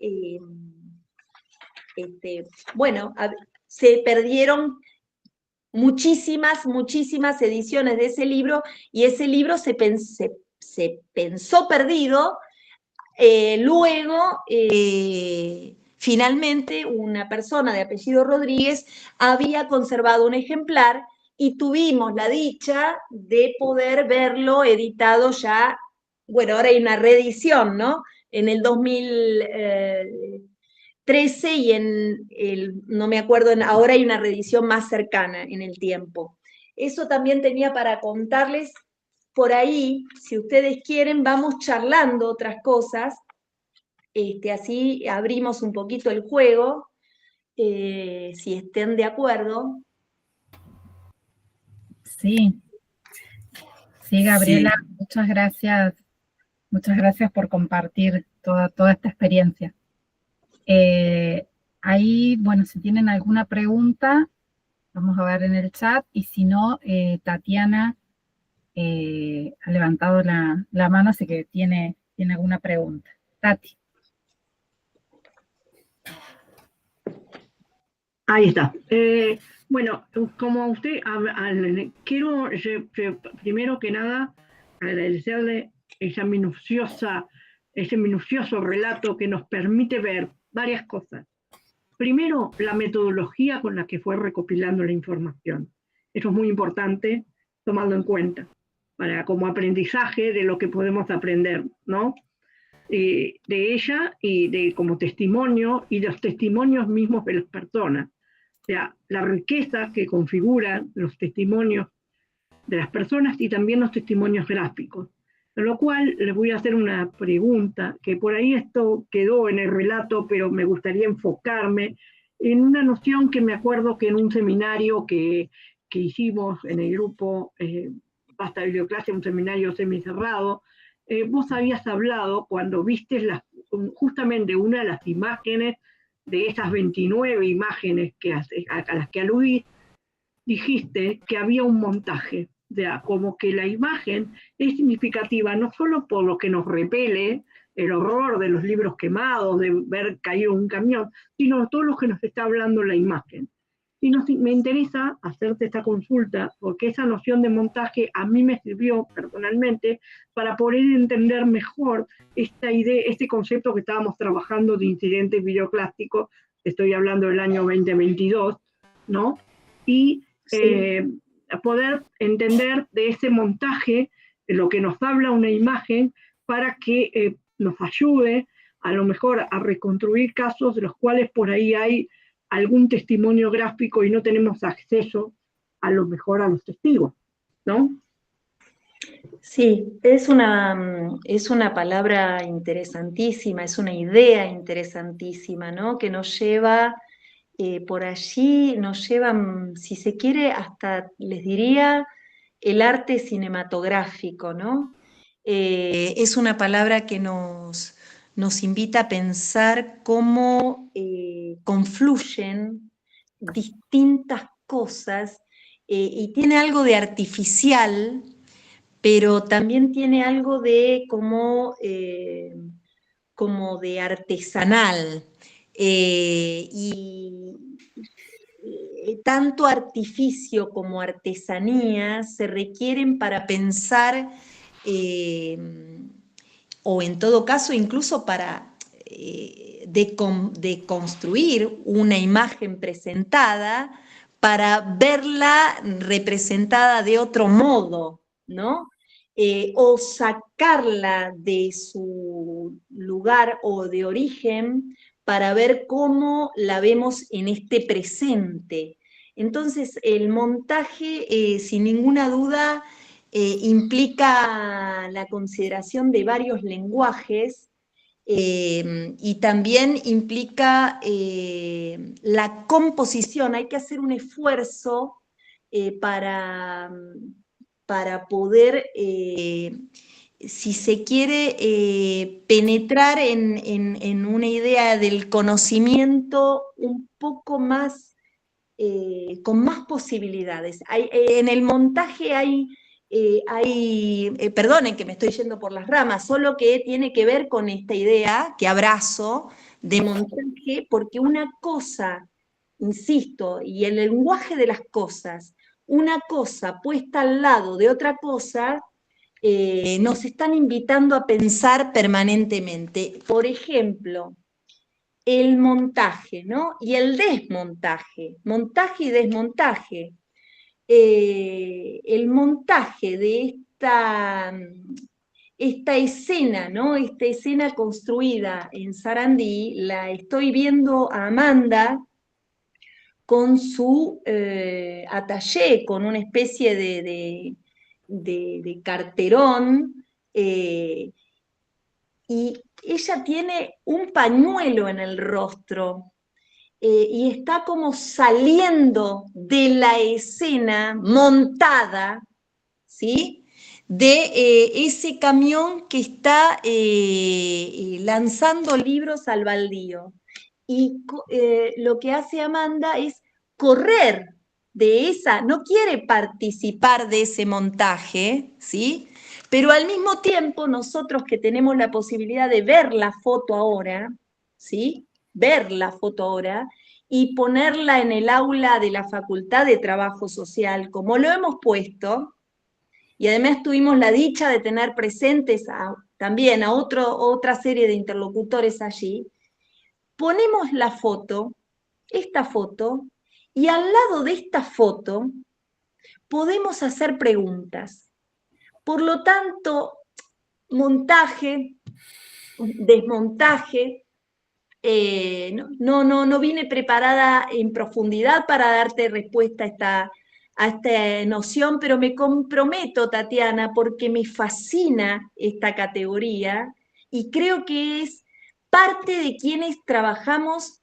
bueno, se perdieron muchísimas ediciones de ese libro, y ese libro se pensó perdido. Luego, finalmente, una persona de apellido Rodríguez había conservado un ejemplar, y tuvimos la dicha de poder verlo editado ya. Bueno, ahora hay una reedición, ¿no? En el 2013, y no me acuerdo, ahora hay una reedición más cercana en el tiempo. Eso también tenía para contarles. Por ahí, si ustedes quieren, vamos charlando otras cosas, así abrimos un poquito el juego, si estén de acuerdo. Sí, Gabriela, sí. Muchas gracias por compartir toda esta experiencia. Ahí, bueno, si tienen alguna pregunta, vamos a ver en el chat, y si no, Tatiana ha levantado la mano, así que tiene alguna pregunta. Tati. Ahí está. Bueno, como usted, quiero primero que nada agradecerle ese minucioso relato que nos permite ver varias cosas. Primero, la metodología con la que fue recopilando la información. Eso es muy importante tomarlo en cuenta como aprendizaje de lo que podemos aprender, ¿no? De ella y como testimonio, y los testimonios mismos de las personas. O sea, la riqueza que configuran los testimonios de las personas y también los testimonios gráficos. Con lo cual, les voy a hacer una pregunta, que por ahí esto quedó en el relato, pero me gustaría enfocarme en una noción que me acuerdo que en un seminario que hicimos en el grupo Basta Biblioclasia, un seminario semicerrado, vos habías hablado cuando viste justamente una de las imágenes de esas 29 imágenes a las que aludís, dijiste que había un montaje, o sea, como que la imagen es significativa no solo por lo que nos repele el horror de los libros quemados, de ver caído un camión, sino todo lo que nos está hablando la imagen. Y me interesa hacerte esta consulta porque esa noción de montaje a mí me sirvió personalmente para poder entender mejor esta idea, este concepto que estábamos trabajando de incidente videoclástico, estoy hablando del año 2022, ¿no? Y poder entender de ese montaje lo que nos habla una imagen para que nos ayude a lo mejor a reconstruir casos de los cuales por ahí hay algún testimonio gráfico y no tenemos acceso a lo mejor a los testigos, ¿no? Sí, es una palabra interesantísima, es una idea interesantísima, ¿no? Que nos lleva por allí, nos lleva, si se quiere, hasta, les diría, el arte cinematográfico, ¿no? Es una palabra que nos invita a pensar cómo confluyen distintas cosas y tiene algo de artificial, pero también tiene algo de como de artesanal. Y tanto artificio como artesanía se requieren para pensar, o en todo caso incluso para deconstruir una imagen presentada, para verla representada de otro modo, ¿no? O sacarla de su lugar o de origen para ver cómo la vemos en este presente. Entonces, el montaje, sin ninguna duda, implica la consideración de varios lenguajes y también implica la composición. Hay que hacer un esfuerzo para poder, si se quiere, penetrar en una idea del conocimiento un poco más, con más posibilidades. En el montaje perdonen que me estoy yendo por las ramas, solo que tiene que ver con esta idea que abrazo de montaje, porque una cosa, insisto, y el lenguaje de las cosas, una cosa puesta al lado de otra cosa, nos están invitando a pensar permanentemente. Por ejemplo, el montaje, ¿no? Y el desmontaje, montaje y desmontaje. El montaje de esta escena, ¿no? Esta escena construida en Sarandí, la estoy viendo a Amanda con su atallé, con una especie de carterón, y ella tiene un pañuelo en el rostro, y está como saliendo de la escena montada, ¿sí? De ese camión que está lanzando libros al baldío. Y lo que hace Amanda es correr de esa, no quiere participar de ese montaje, ¿sí? Pero al mismo tiempo nosotros que tenemos la posibilidad de ver la foto ahora, ¿sí? Ver la foto ahora y ponerla en el aula de la Facultad de Trabajo Social, como lo hemos puesto, y además tuvimos la dicha de tener presentes también a otra serie de interlocutores allí, ponemos la foto, esta foto, y al lado de esta foto podemos hacer preguntas. Por lo tanto, montaje, desmontaje, no vine preparada en profundidad para darte respuesta a esta noción, pero me comprometo, Tatiana, porque me fascina esta categoría y creo que es parte de quienes trabajamos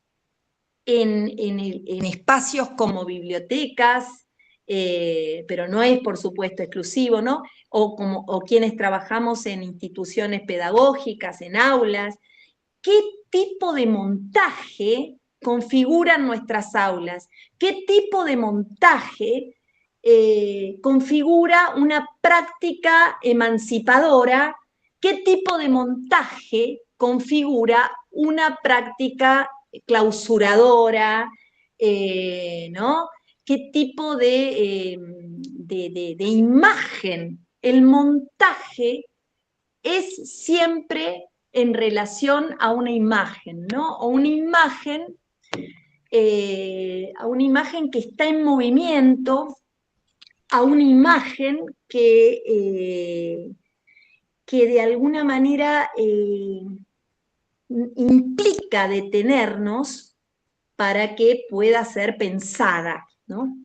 en espacios como bibliotecas, pero no es, por supuesto, exclusivo, ¿no? O quienes trabajamos en instituciones pedagógicas, en aulas. ¿Qué tipo de montaje configuran nuestras aulas? ¿Qué tipo de montaje configura una práctica emancipadora? ¿Qué tipo de montaje configura una práctica clausuradora, ¿no? ¿Qué tipo de imagen? El montaje es siempre en relación a una imagen, ¿no? A una imagen que está en movimiento, a una imagen que de alguna manera implica detenernos para que pueda ser pensada, ¿no?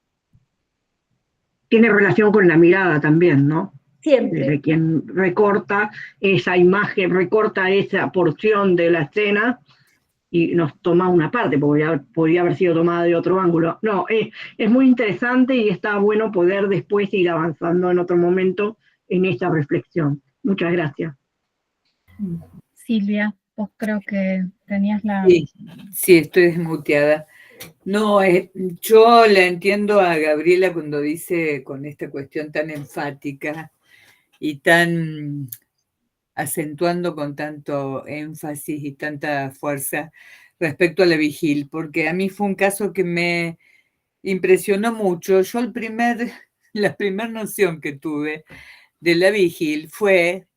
Tiene relación con la mirada también, ¿no? Siempre. De quien recorta esa imagen, recorta esa porción de la escena y nos toma una parte, porque podría haber sido tomada de otro ángulo. No, es muy interesante y está bueno poder después ir avanzando en otro momento en esta reflexión. Muchas gracias. Silvia, vos creo que tenías la... Sí, estoy desmuteada. No, yo la entiendo a Gabriela cuando dice con esta cuestión tan enfática y tan acentuando con tanto énfasis y tanta fuerza respecto a la Vigil, porque a mí fue un caso que me impresionó mucho. Yo la primera noción que tuve de la Vigil fue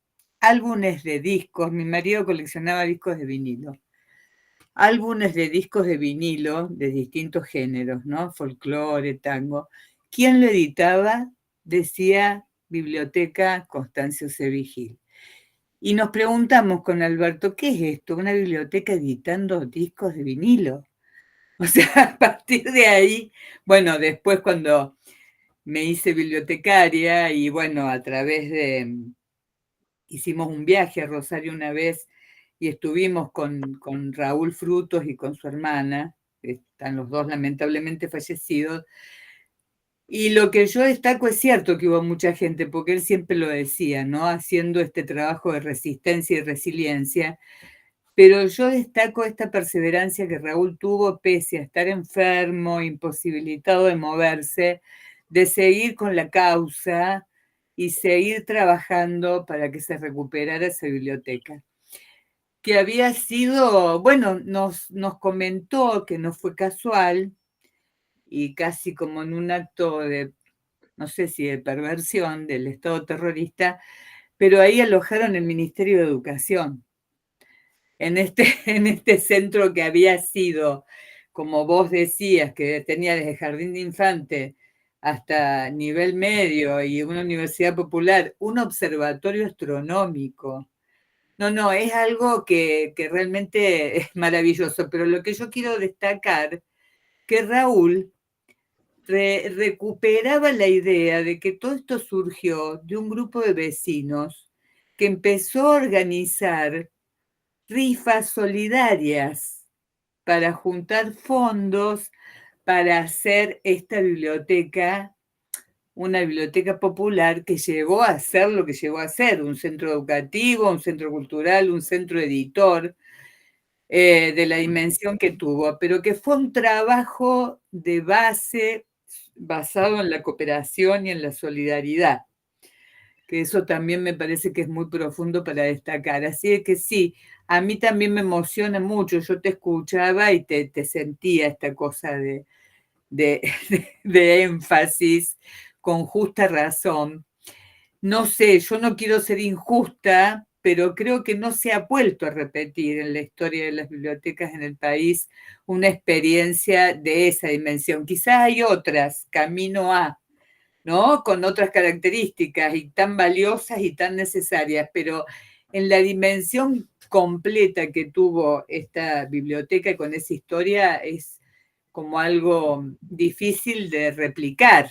álbumes de discos. Mi marido coleccionaba discos de vinilo. Álbumes de discos de vinilo de distintos géneros, ¿no? Folclore, tango. ¿Quién lo editaba? Decía Biblioteca Constancio C. Vigil. Y nos preguntamos con Alberto, ¿qué es esto? ¿Una biblioteca editando discos de vinilo? O sea, a partir de ahí, bueno, después cuando me hice bibliotecaria y bueno, hicimos un viaje a Rosario una vez y estuvimos con Raúl Frutos y con su hermana, están los dos lamentablemente fallecidos, y lo que yo destaco es cierto que hubo mucha gente, porque él siempre lo decía, ¿no? Haciendo este trabajo de resistencia y resiliencia, pero yo destaco esta perseverancia que Raúl tuvo pese a estar enfermo, imposibilitado de moverse, de seguir con la causa y seguir trabajando para que se recuperara esa biblioteca. Que había sido, bueno, nos comentó que no fue casual y casi como en un acto de, no sé si de perversión del Estado terrorista, pero ahí alojaron el Ministerio de Educación. En este centro que había sido, como vos decías, que tenía desde jardín de infante hasta nivel medio y una universidad popular, un observatorio astronómico. No, es algo que realmente es maravilloso, pero lo que yo quiero destacar, que Raúl recuperaba la idea de que todo esto surgió de un grupo de vecinos que empezó a organizar rifas solidarias para juntar fondos para hacer esta biblioteca, una biblioteca popular que llegó a ser lo que llegó a ser, un centro educativo, un centro cultural, un centro editor, de la dimensión que tuvo, pero que fue un trabajo de base basado en la cooperación y en la solidaridad, que eso también me parece que es muy profundo para destacar. Así que sí, a mí también me emociona mucho, yo te escuchaba y te sentía esta cosa de énfasis con justa razón. No sé, yo no quiero ser injusta, pero creo que no se ha vuelto a repetir en la historia de las bibliotecas en el país una experiencia de esa dimensión. Quizás hay otras, camino a, ¿no? Con otras características y tan valiosas y tan necesarias, pero en la dimensión completa que tuvo esta biblioteca y con esa historia es como algo difícil de replicar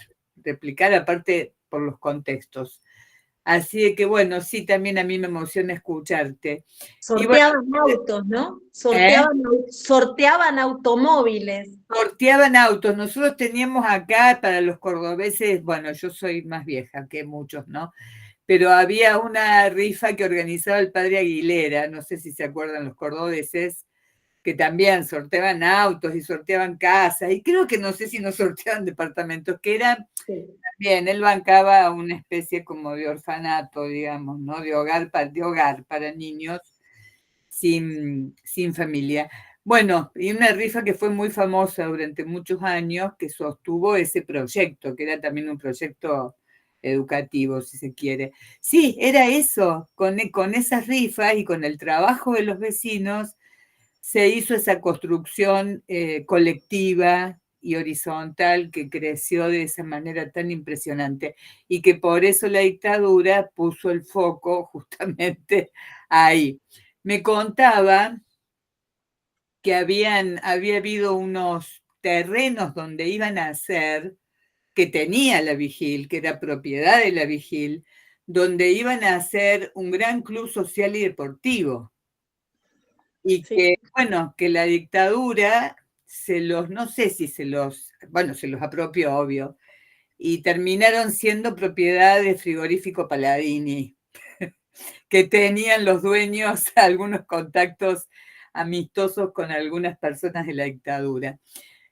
aparte por los contextos. Así que bueno, sí, también a mí me emociona escucharte. Sorteaban autos, ¿no? Sorteaban automóviles. Sorteaban autos. Nosotros teníamos acá para los cordobeses, bueno, yo soy más vieja que muchos, ¿no? Pero había una rifa que organizaba el padre Aguilera, no sé si se acuerdan los cordobeses, que también sorteaban autos y sorteaban casas, y creo que no sé si nos sorteaban departamentos, que eran, sí. También él bancaba una especie como de orfanato, digamos, ¿no? De hogar para niños sin familia. Bueno, y una rifa que fue muy famosa durante muchos años, que sostuvo ese proyecto, que era también un proyecto educativo, si se quiere. Sí, era eso, con esas rifas y con el trabajo de los vecinos, se hizo esa construcción colectiva y horizontal que creció de esa manera tan impresionante y que por eso la dictadura puso el foco justamente ahí. Me contaba que había habido unos terrenos donde iban a hacer, que tenía la Vigil, que era propiedad de la Vigil, donde iban a hacer un gran club social y deportivo. Y Sí. que, bueno, que la dictadura no sé si se los apropió, obvio, y terminaron siendo propiedad de Frigorífico Paladini, que tenían los dueños algunos contactos amistosos con algunas personas de la dictadura.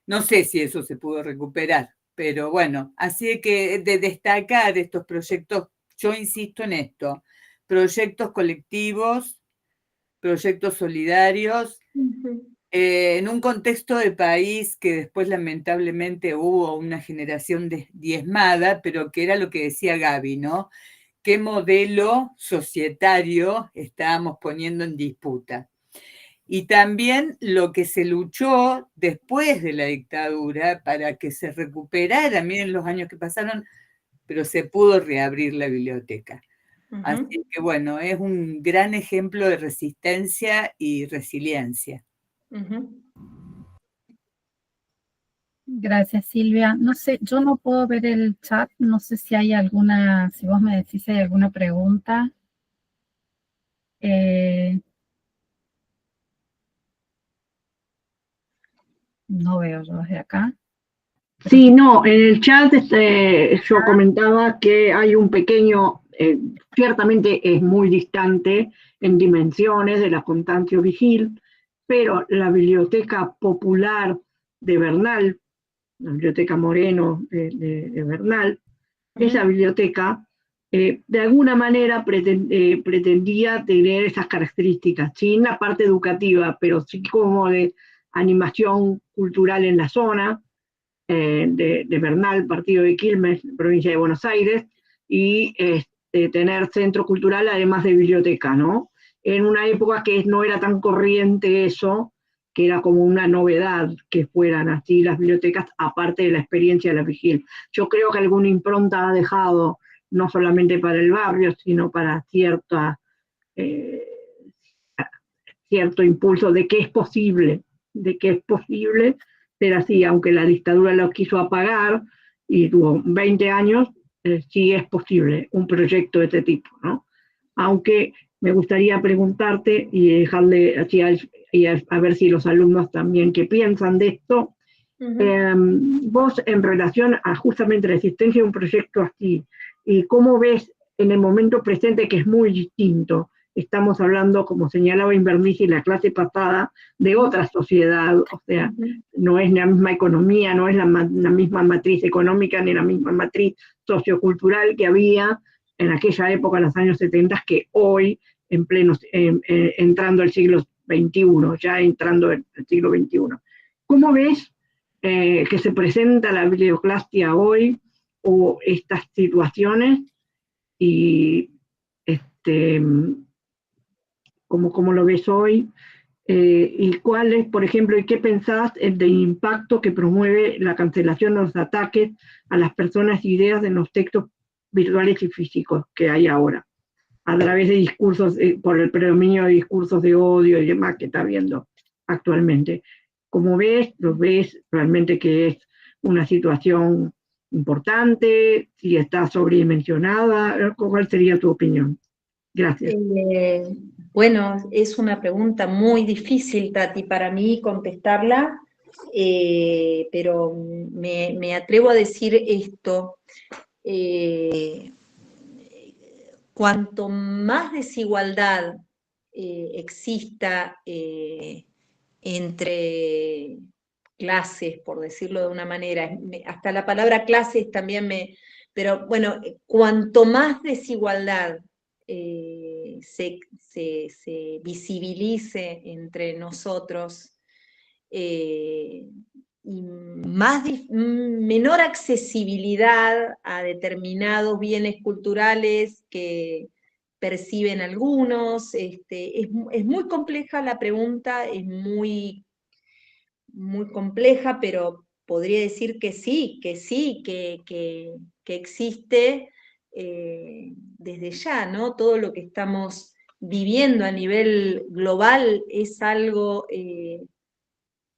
No sé si eso se pudo recuperar, pero bueno, así que de destacar estos proyectos, yo insisto en esto, proyectos colectivos, proyectos solidarios, en un contexto de país que después lamentablemente hubo una generación diezmada, pero que era lo que decía Gaby, ¿no? ¿Qué modelo societario estábamos poniendo en disputa? Y también lo que se luchó después de la dictadura para que se recuperara, miren los años que pasaron, pero se pudo reabrir la biblioteca. Así que bueno, es un gran ejemplo de resistencia y resiliencia. Gracias, Silvia. No sé, yo no puedo ver el chat, no sé si hay alguna, si vos me decís si hay alguna pregunta. No veo yo desde acá. Sí, no, en el chat yo comentaba que hay un pequeño, ciertamente es muy distante en dimensiones de la Constancio Vigil, pero la Biblioteca Popular de Bernal, la Biblioteca Moreno de Bernal, esa biblioteca de alguna manera pretendía tener esas características, sin la parte educativa, pero sí como de animación cultural en la zona de Bernal, partido de Quilmes, provincia de Buenos Aires, y tener centro cultural además de biblioteca, ¿no? En una época que no era tan corriente eso, que era como una novedad que fueran así las bibliotecas, aparte de la experiencia de la Vigil. Yo creo que alguna impronta ha dejado, no solamente para el barrio, sino para eh, cierto impulso de que es posible ser así, aunque la dictadura lo quiso apagar y tuvo 20 años, sí es posible un proyecto de este tipo, ¿no? Aunque me gustaría preguntarte y dejarle así a ver si los alumnos también que piensan de esto, vos en relación a justamente la existencia de un proyecto así, y cómo ves en el momento presente que es muy distinto, estamos hablando, como señalaba Invernici, la clase pasada, de otra sociedad, o sea, no es la misma economía, no es la misma matriz económica, ni la misma matriz sociocultural que había en aquella época, en los años 70, que hoy, en pleno, entrando al siglo XXI, ya entrando el siglo XXI. ¿Cómo ves que se presenta la biblioclastia hoy o estas situaciones y cómo lo ves hoy? ¿Y cuál es, por ejemplo, y qué pensás del impacto que promueve la cancelación de los ataques a las personas e ideas en los textos virtuales y físicos que hay ahora, a través de discursos, por el predominio de discursos de odio y demás que está habiendo actualmente? ¿Cómo ves? ¿Lo ves realmente que es una situación importante? ¿Si está sobredimensionada? ¿Cuál sería tu opinión? Gracias. Bueno, es una pregunta muy difícil, Tati, para mí contestarla, pero me atrevo a decir esto. Cuanto más desigualdad exista entre clases, por decirlo de una manera, hasta la palabra clases también pero bueno, cuanto más desigualdad se visibilice entre nosotros, y menor accesibilidad a determinados bienes culturales que perciben algunos. Es muy compleja la pregunta, es muy, muy compleja, pero podría decir que sí, que existe desde ya, ¿no? Todo lo que estamos viviendo a nivel global es algo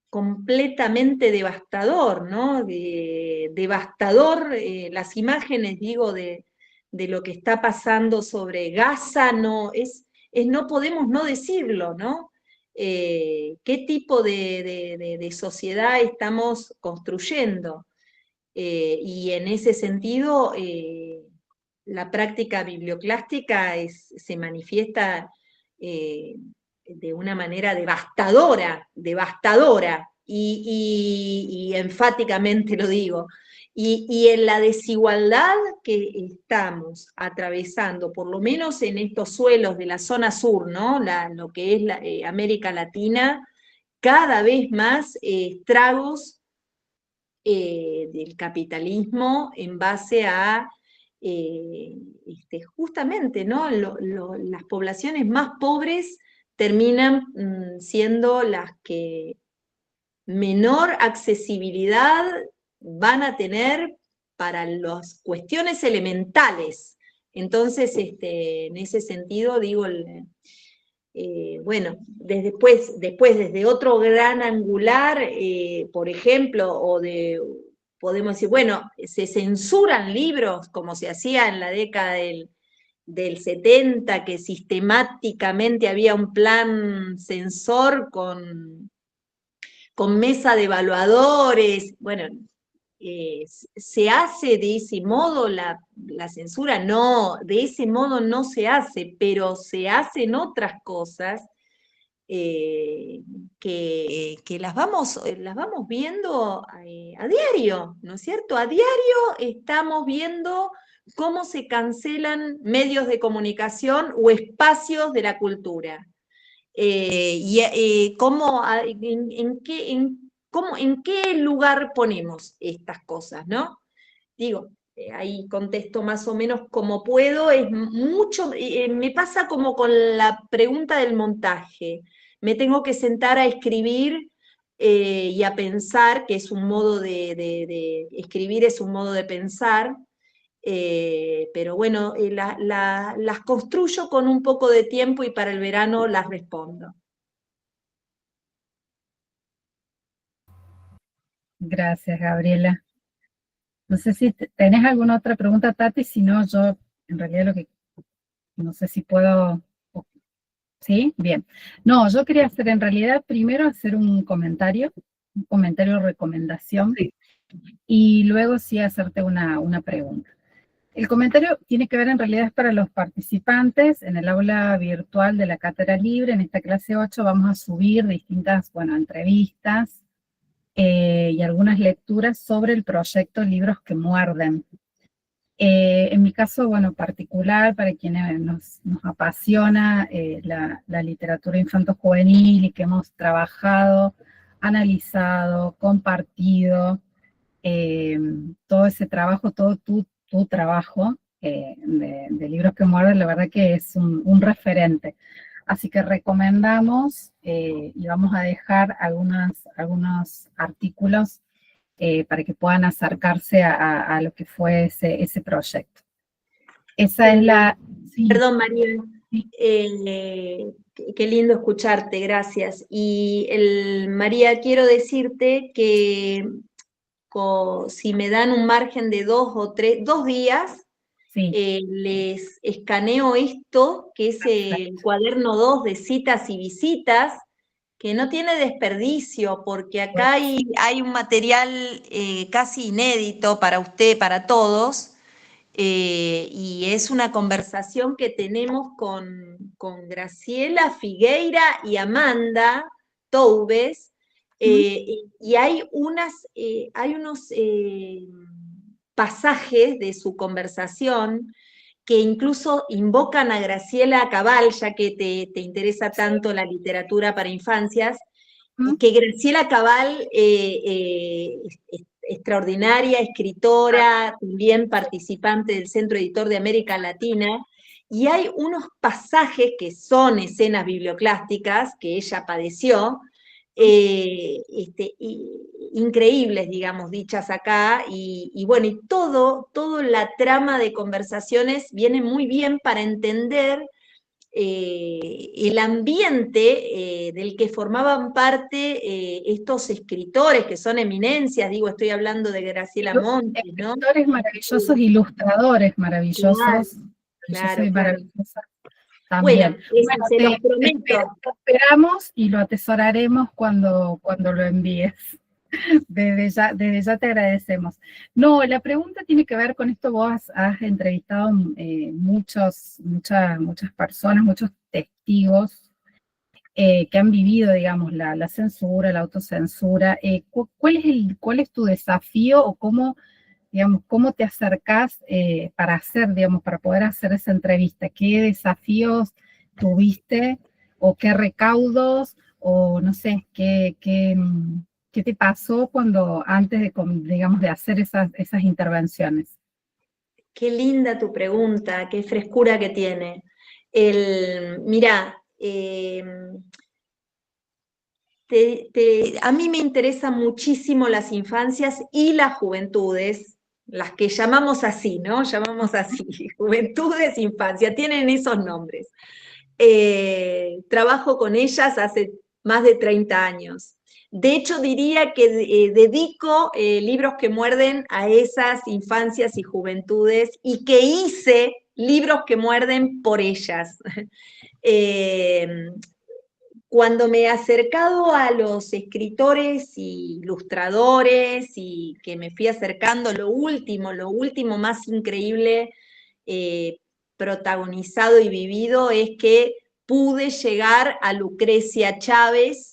completamente devastador, ¿no? Devastador, las imágenes, digo, de lo que está pasando sobre Gaza, no podemos no decirlo, ¿no? ¿Qué tipo de sociedad estamos construyendo? Y en ese sentido, la práctica biblioclástica se manifiesta de una manera devastadora, devastadora, y enfáticamente lo digo. Y en la desigualdad que estamos atravesando, por lo menos en estos suelos de la zona sur, ¿no? Lo que es América Latina, cada vez más estragos del capitalismo en base a justamente, ¿no? Las poblaciones más pobres terminan siendo las que menor accesibilidad van a tener para las cuestiones elementales. Entonces, en ese sentido, digo, bueno, después desde otro gran angular, por ejemplo, podemos decir, bueno, se censuran libros como se hacía en la década del 70, que sistemáticamente había un plan censor con mesa de evaluadores. Bueno, ¿se hace de ese modo la censura? No, de ese modo no se hace, pero se hacen otras cosas que las vamos viendo a diario, ¿no es cierto? A diario estamos viendo cómo se cancelan medios de comunicación o espacios de la cultura. ¿En qué lugar ponemos estas cosas, no? Digo, ahí contesto más o menos como puedo, es mucho, me pasa como con la pregunta del montaje, me tengo que sentar a escribir y a pensar, que es un modo de escribir, es un modo de pensar, pero bueno, las construyo con un poco de tiempo y para el verano las respondo. Gracias, Gabriela. No sé si tenés alguna otra pregunta, Tati, si no, yo en realidad no sé si puedo, ¿sí? Bien. No, yo quería hacer en realidad primero hacer un comentario recomendación, y luego sí hacerte una pregunta. El comentario tiene que ver en realidad es para los participantes en el aula virtual de la Cátedra Libre. En esta clase 8 vamos a subir distintas, entrevistas y algunas lecturas sobre el proyecto Libros que Muerden. En mi caso, particular, para quienes nos apasiona la literatura infanto-juvenil y que hemos trabajado, analizado, compartido, todo ese trabajo, todo tu trabajo de Libros que Muerden, la verdad que es un referente. Así que recomendamos y vamos a dejar algunos artículos para que puedan acercarse a lo que fue ese proyecto. Esa es la... Sí. Perdón, María. Sí. Qué lindo escucharte, gracias. Y María, quiero decirte que si me dan un margen de 2 días, Sí. les escaneo esto, que es el cuaderno 2 de citas y visitas, que no tiene desperdicio, porque acá hay un material casi inédito para usted, para todos, y es una conversación que tenemos con Graciela Figueira y Amanda Toubes, y hay unos pasajes de su conversación que incluso invocan a Graciela Cabal, ya que te interesa tanto la literatura para infancias, ¿Mm? que Graciela Cabal, extraordinaria escritora, también participante del Centro Editor de América Latina, y hay unos pasajes que son escenas biblioclásticas que ella padeció, increíbles, digamos, dichas acá, y bueno, y todo la trama de conversaciones viene muy bien para entender el ambiente del que formaban parte estos escritores que son eminencias, digo, estoy hablando de Graciela Montes, ¿no? Escritores maravillosos, ilustradores Claro, maravillosos, maravillosos claro, y claro. maravillosas Bueno, también. eso Bueno, se los prometo. te esperamos y lo atesoraremos cuando lo envíes. Desde ya te agradecemos. No, la pregunta tiene que ver con esto. Vos has entrevistado muchas personas, muchos testigos que han vivido, digamos, la censura, la autocensura. ¿Cuál es tu desafío o cómo, digamos, cómo te acercás para hacer, digamos, para poder hacer esa entrevista? ¿Qué desafíos tuviste o qué recaudos o no sé, qué te pasó antes de, digamos, de hacer esas intervenciones? Qué linda tu pregunta, qué frescura que tiene. Mirá, a mí me interesan muchísimo las infancias y las juventudes, las que llamamos así, ¿no? Llamamos así, juventudes, infancia, tienen esos nombres. Trabajo con ellas hace más de 30 años. De hecho, diría que dedico libros que muerden a esas infancias y juventudes y que hice libros que muerden por ellas. Cuando me he acercado a los escritores y ilustradores y que me fui acercando, lo último más increíble protagonizado y vivido es que pude llegar a Lucrecia Chávez,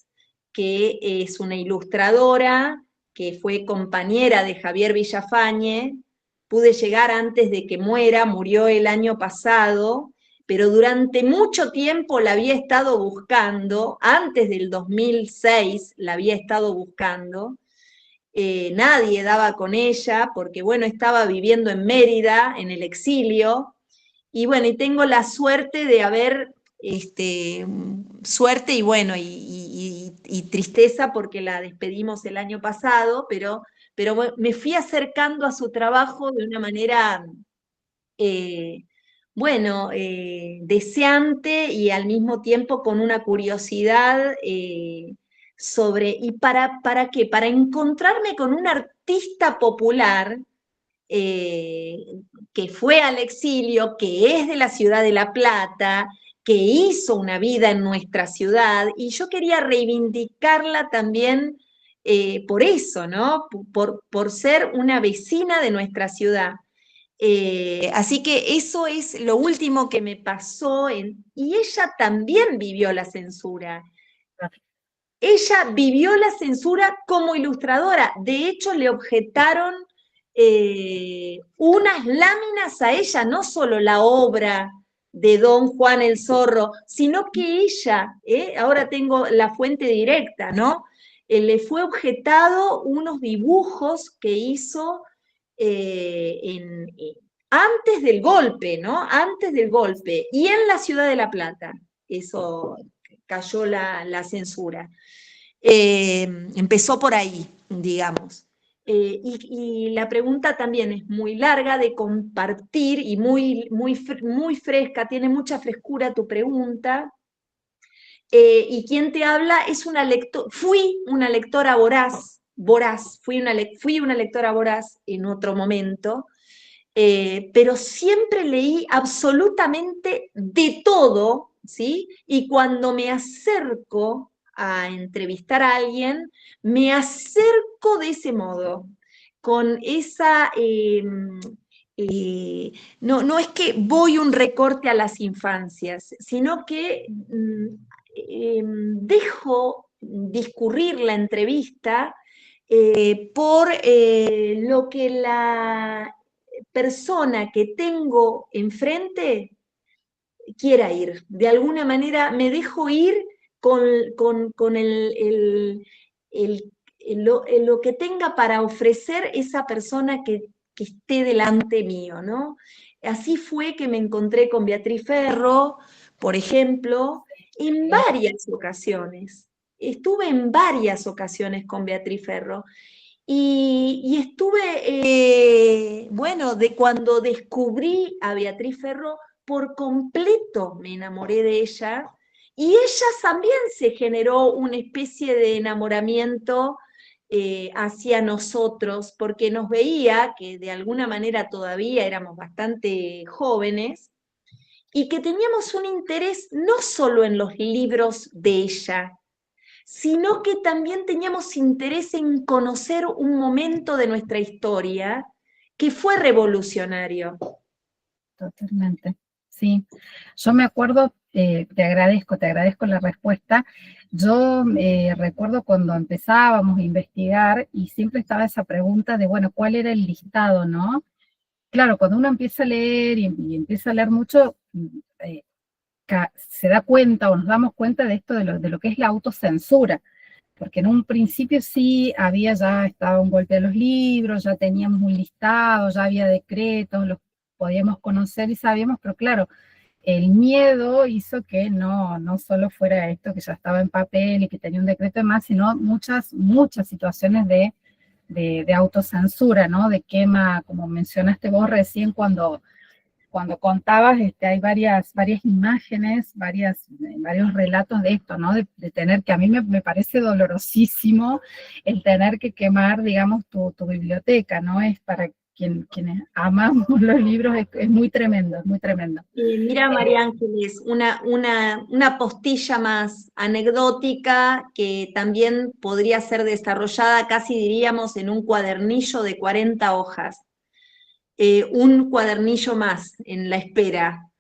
que es una ilustradora, que fue compañera de Javier Villafañe. Pude llegar antes de que muera, murió el año pasado, pero durante mucho tiempo la había estado buscando, antes del 2006 la había estado buscando, nadie daba con ella, porque bueno, estaba viviendo en Mérida, en el exilio, y bueno, y tengo la suerte de haber, suerte y bueno, y tristeza porque la despedimos el año pasado, pero bueno, me fui acercando a su trabajo de una manera bueno, deseante y al mismo tiempo con una curiosidad sobre, ¿y para qué? Para encontrarme con un artista popular eh, que fue al exilio, que es de la ciudad de La Plata, que hizo una vida en nuestra ciudad, y yo quería reivindicarla también por eso, ¿no? Por ser una vecina de nuestra ciudad. Así que eso es lo último que me pasó, y ella también vivió la censura. Ella vivió la censura como ilustradora. De hecho, le objetaron unas láminas a ella, no solo la obra de Don Juan el Zorro, sino que ella, ahora tengo la fuente directa, ¿no? Le fue objetado unos dibujos que hizo antes del golpe, ¿no? Antes del golpe, y en la ciudad de La Plata, eso cayó la censura. Empezó por ahí, digamos. Y la pregunta también es muy larga de compartir y muy fresca, tiene mucha frescura tu pregunta. Y quien te habla es fui una lectora voraz, fui una lectora voraz en otro momento, pero siempre leí absolutamente de todo, ¿sí? Y cuando me acerco a entrevistar a alguien, me acerco de ese modo, con esa... no es que voy un recorte a las infancias, sino que dejo discurrir la entrevista por lo que la persona que tengo enfrente quiera ir. De alguna manera me dejo ir con lo que tenga para ofrecer esa persona que esté delante mío, ¿no? Así fue que me encontré con Beatriz Ferro, por ejemplo, en varias ocasiones. Estuve en varias ocasiones con Beatriz Ferro. Y estuve, bueno, de cuando descubrí a Beatriz Ferro, por completo me enamoré de ella, y ella también se generó una especie de enamoramiento hacia nosotros, porque nos veía que de alguna manera todavía éramos bastante jóvenes, y que teníamos un interés no solo en los libros de ella, sino que también teníamos interés en conocer un momento de nuestra historia que fue revolucionario. Totalmente, sí. Yo me acuerdo, te agradezco la respuesta. Yo recuerdo cuando empezábamos a investigar y siempre estaba esa pregunta de, bueno, ¿cuál era el listado, no? Claro, cuando uno empieza a leer y empieza a leer mucho, se da cuenta o nos damos cuenta de esto, de lo que es la autocensura, porque en un principio sí ya estaba un golpe a los libros, ya teníamos un listado, ya había decretos, los podíamos conocer y sabíamos, pero claro, el miedo hizo que no solo fuera esto que ya estaba en papel y que tenía un decreto y más, sino muchas situaciones de autocensura, ¿no? De quema, como mencionaste vos recién cuando contabas, hay varias imágenes, varios relatos de esto, ¿no? De tener que, a mí me parece dolorosísimo el tener que quemar, digamos, tu biblioteca, ¿no? Es para quienes amamos los libros, es muy tremendo, es muy tremendo. Mira, María Ángeles, una postilla más anecdótica que también podría ser desarrollada, casi diríamos, en un cuadernillo de 40 hojas. Un cuadernillo más en la espera.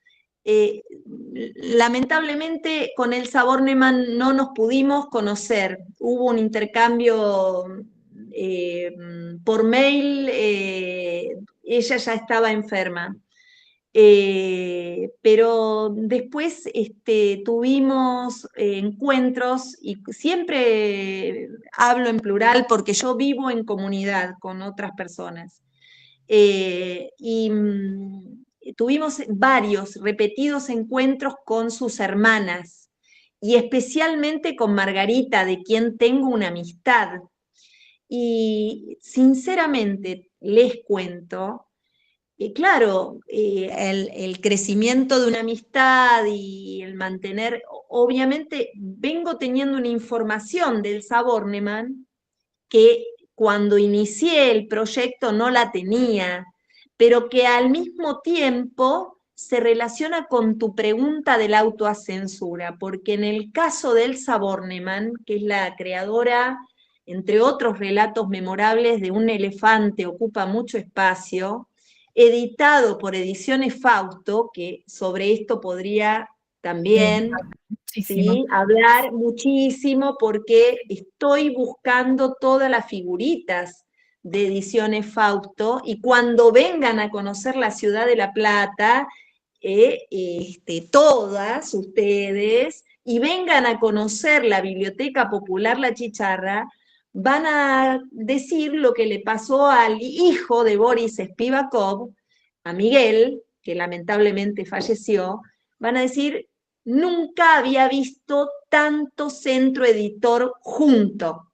Lamentablemente con Elsa Bornemann no nos pudimos conocer. Hubo un intercambio por mail, ella ya estaba enferma. Pero después tuvimos encuentros, y siempre hablo en plural porque yo vivo en comunidad con otras personas. Tuvimos varios repetidos encuentros con sus hermanas, y especialmente con Margarita, de quien tengo una amistad. Y sinceramente les cuento, claro, el crecimiento de una amistad y el mantener, obviamente vengo teniendo una información del Elsa Bornemann que cuando inicié el proyecto no la tenía, pero que al mismo tiempo se relaciona con tu pregunta de la autocensura, porque en el caso de Elsa Bornemann, que es la creadora, entre otros relatos memorables, de Un elefante ocupa mucho espacio, editado por Ediciones Fausto, que sobre esto podría también ¿sí? hablar muchísimo, porque estoy buscando todas las figuritas de Ediciones Fausto, y cuando vengan a conocer la ciudad de La Plata, todas ustedes, y vengan a conocer la Biblioteca Popular La Chicharra, van a decir lo que le pasó al hijo de Boris Spivakov, a Miguel, que lamentablemente falleció. Van a decir: nunca había visto tanto centro editor junto,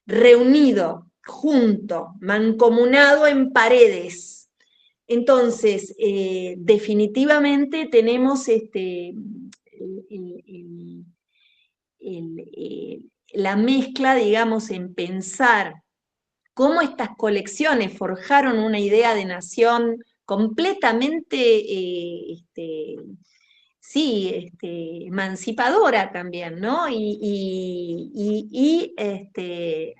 reunido, junto, mancomunado en paredes. Entonces, definitivamente tenemos la mezcla, digamos, en pensar cómo estas colecciones forjaron una idea de nación completamente emancipadora también, ¿no? Y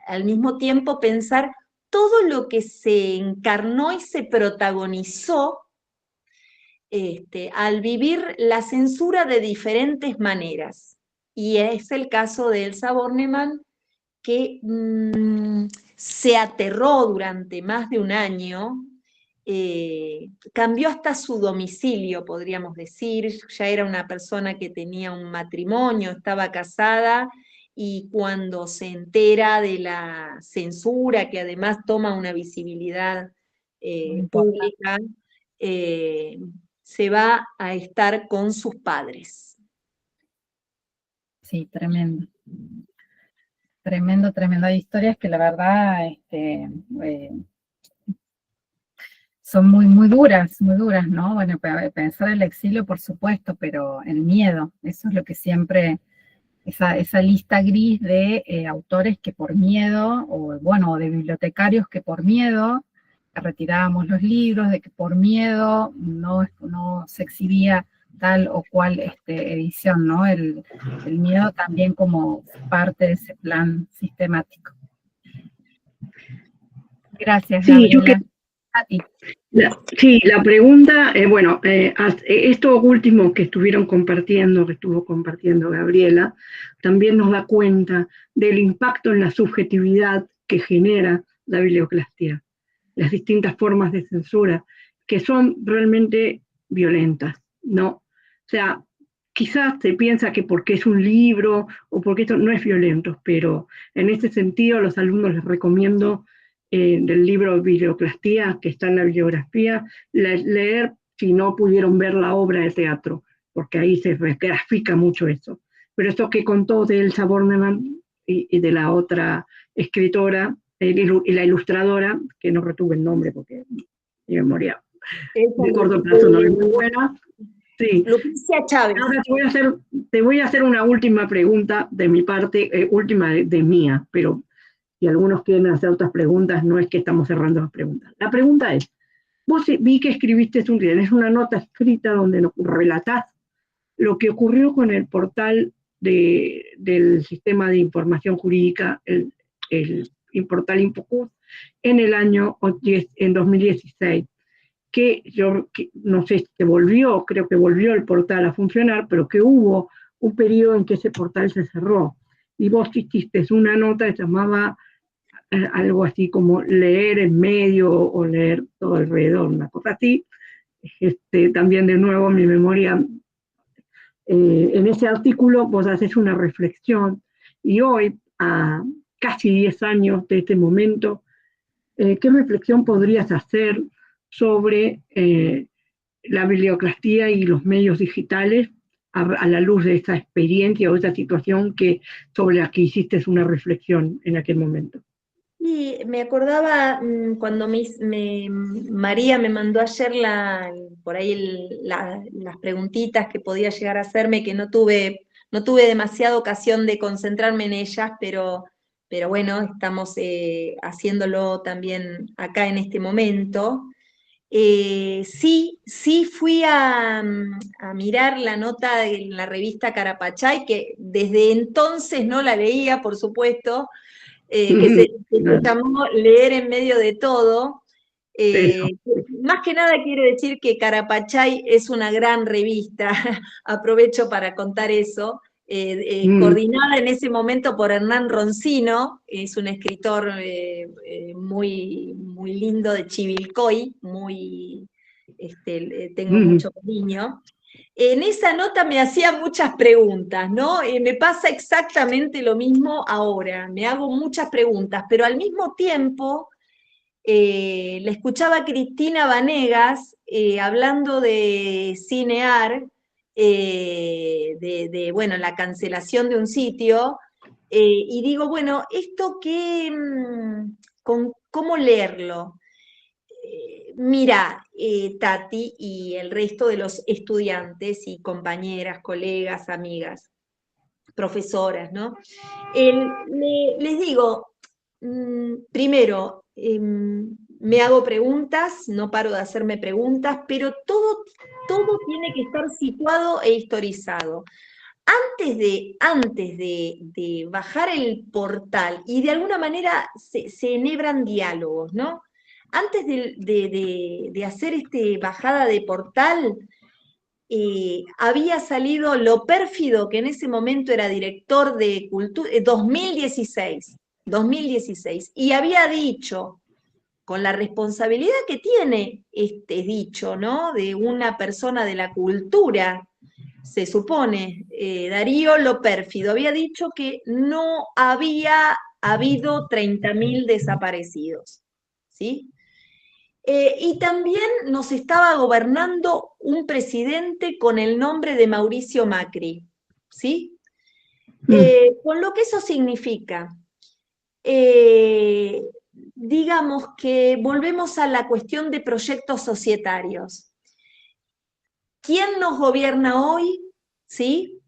al mismo tiempo pensar todo lo que se encarnó y se protagonizó al vivir la censura de diferentes maneras. Y es el caso de Elsa Bornemann, que se aterró durante más de un año cambió hasta su domicilio, podríamos decir, ya era una persona que tenía un matrimonio, estaba casada, y cuando se entera de la censura, que además toma una visibilidad pública, se va a estar con sus padres. Sí, tremendo. Tremendo, tremendo. Hay historias que la verdad son muy, muy duras, ¿no? Bueno, pensar el exilio, por supuesto, pero el miedo, eso es lo que siempre, esa lista gris de autores que por miedo, o bueno, de bibliotecarios que por miedo retirábamos los libros, de que por miedo no se exhibía tal o cual edición, ¿no? El miedo también como parte de ese plan sistemático. Gracias, Sí, Gabriela. A ti. La pregunta, esto último que estuvo compartiendo Gabriela, también nos da cuenta del impacto en la subjetividad que genera la biblioclastia, las distintas formas de censura, que son realmente violentas, ¿no? O sea, quizás se piensa que porque es un libro o porque esto no es violento, pero en ese sentido a los alumnos les recomiendo del libro Biblioclastia, que está en la bibliografía, leer si no pudieron ver la obra de teatro, porque ahí se grafica mucho eso. Pero esto que contó de Elsa Bornemann y de la otra escritora, y la ilustradora, que no retuve el nombre porque mi memoria de corto plazo no es muy buena. Sí. Lucrecia Chávez. Ahora te voy a hacer una última pregunta de mi parte, última de mía, pero si algunos quieren hacer otras preguntas, no es que estamos cerrando las preguntas. La pregunta es, vos vi que escribiste tenés una nota escrita donde nos relatás lo que ocurrió con el portal del sistema de información jurídica, el portal Infocus, en el año 2016, que yo no sé si creo que volvió el portal a funcionar, pero que hubo un periodo en que ese portal se cerró. Y vos hiciste una nota que se llamaba algo así como leer en medio o leer todo alrededor, una cosa así. También de nuevo mi memoria, en ese artículo vos haces una reflexión y hoy, a casi 10 años de este momento, ¿qué reflexión podrías hacer sobre la biblioclastia y los medios digitales a la luz de esa experiencia o esa situación sobre la que hiciste una reflexión en aquel momento? Y me acordaba cuando María me mandó ayer por ahí las preguntitas que podía llegar a hacerme, que no tuve demasiada ocasión de concentrarme en ellas, pero bueno, estamos haciéndolo también acá en este momento. Sí fui a mirar la nota en la revista Carapachay, que desde entonces no la leía, por supuesto, que se llamó Leer en medio de todo. Más que nada quiero decir que Carapachay es una gran revista, aprovecho para contar eso, coordinada en ese momento por Hernán Roncino, es un escritor muy, muy lindo de Chivilcoy, tengo mucho cariño. En esa nota me hacía muchas preguntas, ¿no? Me pasa exactamente lo mismo ahora, me hago muchas preguntas, pero al mismo tiempo la escuchaba a Cristina Vanegas hablando de Cinear, bueno, la cancelación de un sitio, y digo, bueno, ¿esto qué, cómo leerlo? Mira, Tati y el resto de los estudiantes y compañeras, colegas, amigas, profesoras, ¿no? Les digo, primero, me hago preguntas, no paro de hacerme preguntas, pero todo tiene que estar situado e historizado. Antes de bajar el portal, y de alguna manera se enhebran diálogos, ¿no? Antes de hacer bajada de portal, había salido Lo Pérfido, que en ese momento era director de Cultura, 2016, y había dicho, con la responsabilidad que tiene este dicho, ¿no? De una persona de la cultura, se supone. Darío lo pérfido había dicho que no había habido 30.000 desaparecidos, ¿sí? Y también nos estaba gobernando un presidente con el nombre de Mauricio Macri, ¿sí? Con lo que eso significa, digamos que volvemos a la cuestión de proyectos societarios. ¿Quién nos gobierna hoy? ¿Sí?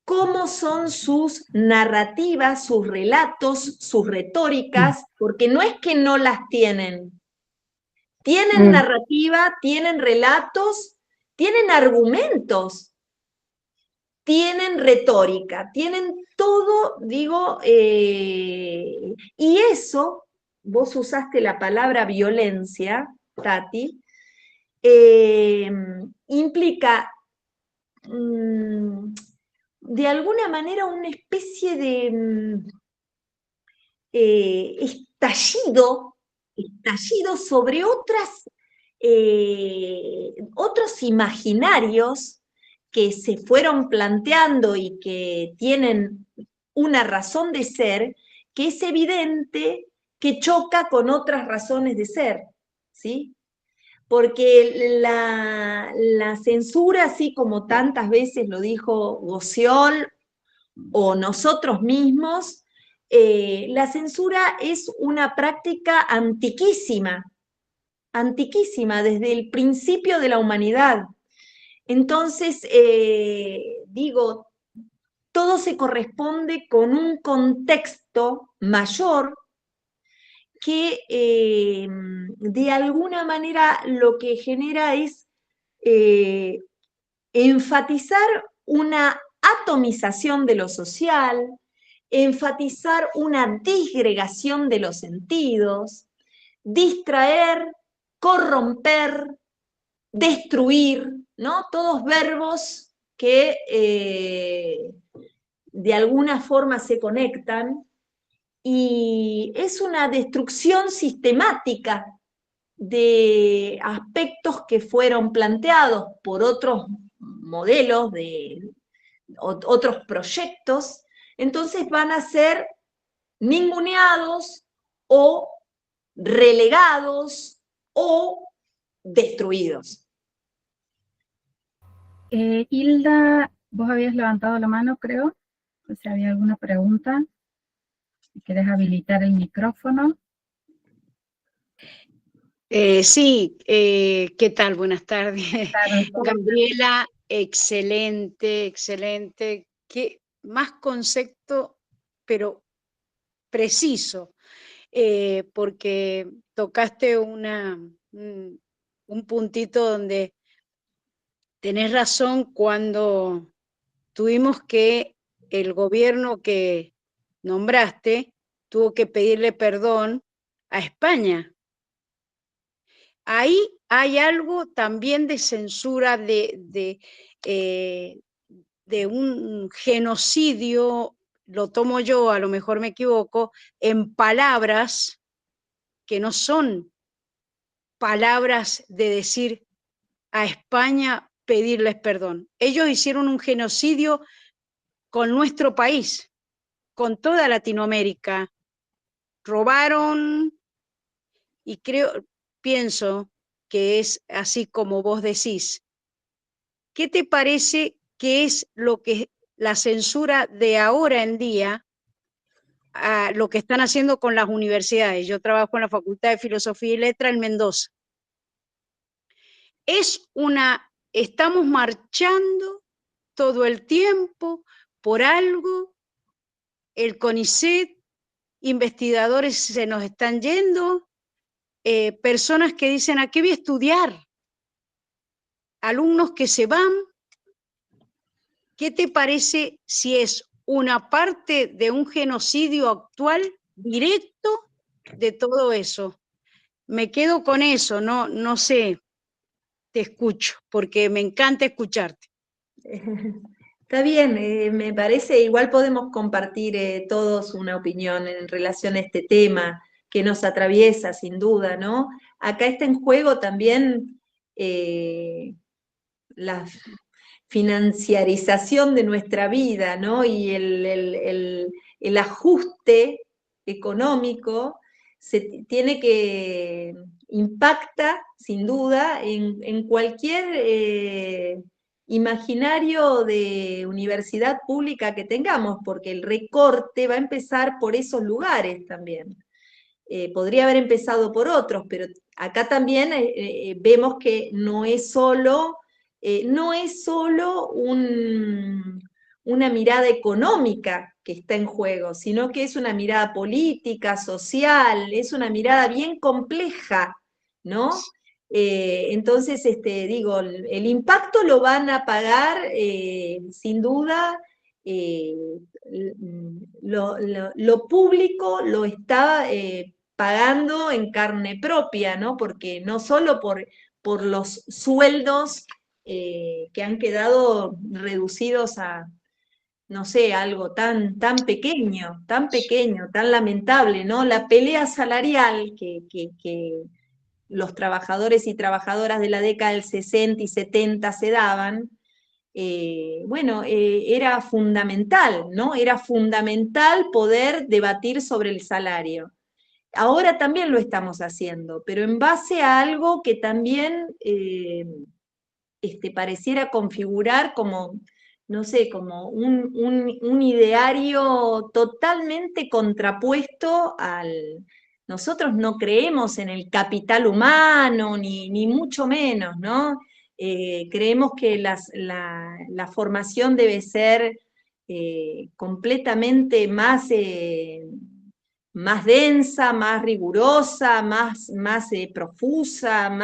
¿Cómo son sus narrativas, sus relatos, sus retóricas? Porque no es que no las tienen. Tienen narrativa, tienen relatos, tienen argumentos, tienen retórica, tienen todo, digo, y eso, vos usaste la palabra violencia, Tati, implica de alguna manera una especie de estallido sobre otros imaginarios que se fueron planteando y que tienen una razón de ser, que es evidente que choca con otras razones de ser, ¿sí? Porque la censura, así como tantas veces lo dijo Gosciol o nosotros mismos, la censura es una práctica antiquísima, antiquísima, desde el principio de la humanidad. Entonces, digo, todo se corresponde con un contexto mayor que de alguna manera lo que genera es enfatizar una atomización de lo social, enfatizar una disgregación de los sentidos, distraer, corromper, destruir, ¿no? Todos verbos que de alguna forma se conectan, y es una destrucción sistemática de aspectos que fueron planteados por otros modelos, de otros proyectos, entonces van a ser ninguneados o relegados o destruidos. Hilda, vos habías levantado la mano, creo. No sé si había alguna pregunta. Si querés habilitar el micrófono. Sí, ¿qué tal? Buenas tardes. Claro. Gabriela, excelente, excelente. ¿Qué más concepto, pero preciso? Porque tocaste un puntito donde tenés razón cuando tuvimos que, el gobierno que nombraste tuvo que pedirle perdón a España. Ahí hay algo también de censura, de un genocidio, lo tomo yo, a lo mejor me equivoco, en palabras que no son palabras de decir a España pedirles perdón. Ellos hicieron un genocidio con nuestro país, con toda Latinoamérica. Robaron, y pienso que es así como vos decís. ¿Qué te parece que es lo que la censura de ahora en día, a lo que están haciendo con las universidades? Yo trabajo en la Facultad de Filosofía y Letras en Mendoza. Estamos marchando todo el tiempo por algo, el CONICET, investigadores se nos están yendo, personas que dicen, ¿a qué voy a estudiar? Alumnos que se van. ¿Qué te parece si es una parte de un genocidio actual directo de todo eso? Me quedo con eso, no sé, te escucho, porque me encanta escucharte. Está bien, me parece, igual podemos compartir todos una opinión en relación a este tema, que nos atraviesa, sin duda, ¿no? Acá está en juego también la financiarización de nuestra vida, ¿no? Y el ajuste económico tiene que impacta, sin duda, en cualquier imaginario de universidad pública que tengamos, porque el recorte va a empezar por esos lugares también. Podría haber empezado por otros, pero acá también vemos que no es solo una mirada económica que está en juego, sino que es una mirada política, social, es una mirada bien compleja, ¿no? Entonces, digo, el impacto lo van a pagar, sin duda, lo público lo está pagando en carne propia, ¿no? Porque no solo por los sueldos que han quedado reducidos a, no sé, algo tan pequeño, tan lamentable, ¿no? La pelea salarial que los trabajadores y trabajadoras de la década del 60 y 70 se daban, era fundamental, ¿no? Era fundamental poder debatir sobre el salario. Ahora también lo estamos haciendo, pero en base a algo que también pareciera configurar como, no sé, como un ideario totalmente contrapuesto al... Nosotros no creemos en el capital humano, ni mucho menos, ¿no? Creemos que la formación debe ser completamente más densa, más rigurosa, más profusa,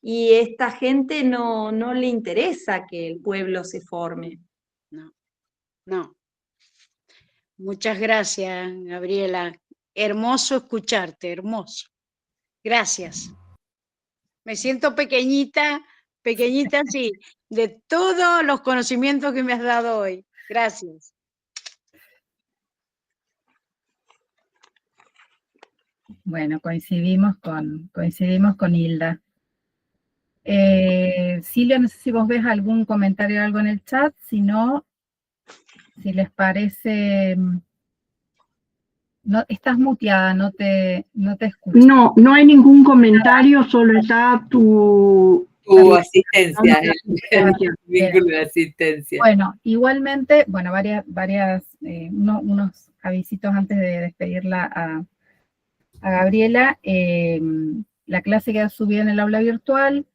y esta gente no le interesa que el pueblo se forme. No. Muchas gracias, Gabriela. Hermoso escucharte, hermoso. Gracias. Me siento pequeñita, sí, de todos los conocimientos que me has dado hoy. Gracias. Bueno, coincidimos con Hilda. Silvia, no sé si vos ves algún comentario o algo en el chat, si no, si les parece... No, estás muteada, no te escucho. No hay ningún comentario, solo está tu asistencia, el vínculo de asistencia. Bueno, igualmente, unos avisitos antes de despedirla a Gabriela. La clase queda subida en el aula virtual.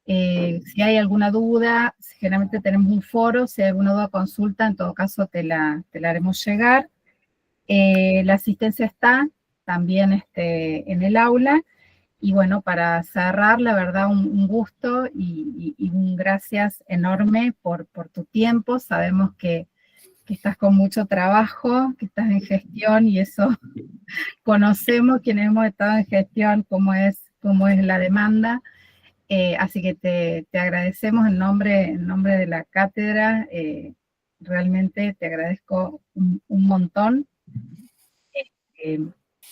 Si hay alguna duda, generalmente tenemos un foro, si hay alguna duda, consulta, en todo caso te la haremos llegar. La asistencia está también en el aula. Y bueno, para cerrar, la verdad, un gusto y un gracias enorme por tu tiempo. Sabemos que estás con mucho trabajo, que estás en gestión, y eso conocemos quienes hemos estado en gestión, cómo es la demanda. Así que te agradecemos en nombre de la cátedra. Realmente te agradezco un montón.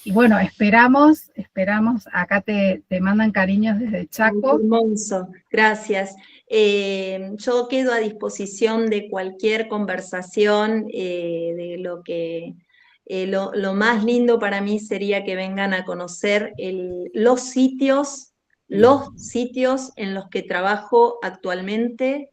Y bueno, esperamos, acá te mandan cariños desde Chaco. Hermoso, gracias. Yo quedo a disposición de cualquier conversación, de lo que... lo más lindo para mí sería que vengan a conocer los sitios en los que trabajo actualmente,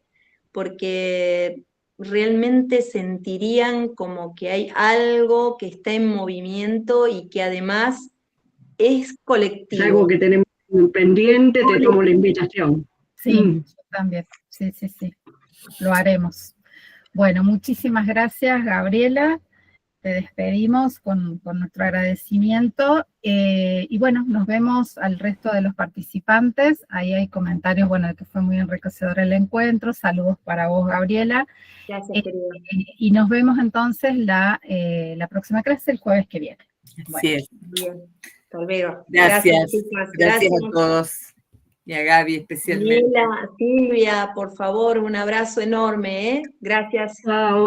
porque realmente sentirían como que hay algo que está en movimiento y que además es colectivo. Es algo que tenemos pendiente, te tomo la invitación. Sí, yo también, sí, lo haremos. Bueno, muchísimas gracias, Gabriela. Te despedimos con nuestro agradecimiento, y bueno, nos vemos al resto de los participantes. Ahí hay comentarios, bueno, de que fue muy enriquecedor el encuentro. Saludos para vos, Gabriela. Gracias, querida. Y nos vemos entonces la próxima clase el jueves que viene. Bueno. Sí es. Bien, hasta luego. Gracias a todos. Y a Gaby especialmente. Silvia, por favor, un abrazo enorme, ¿eh? Gracias. Chao,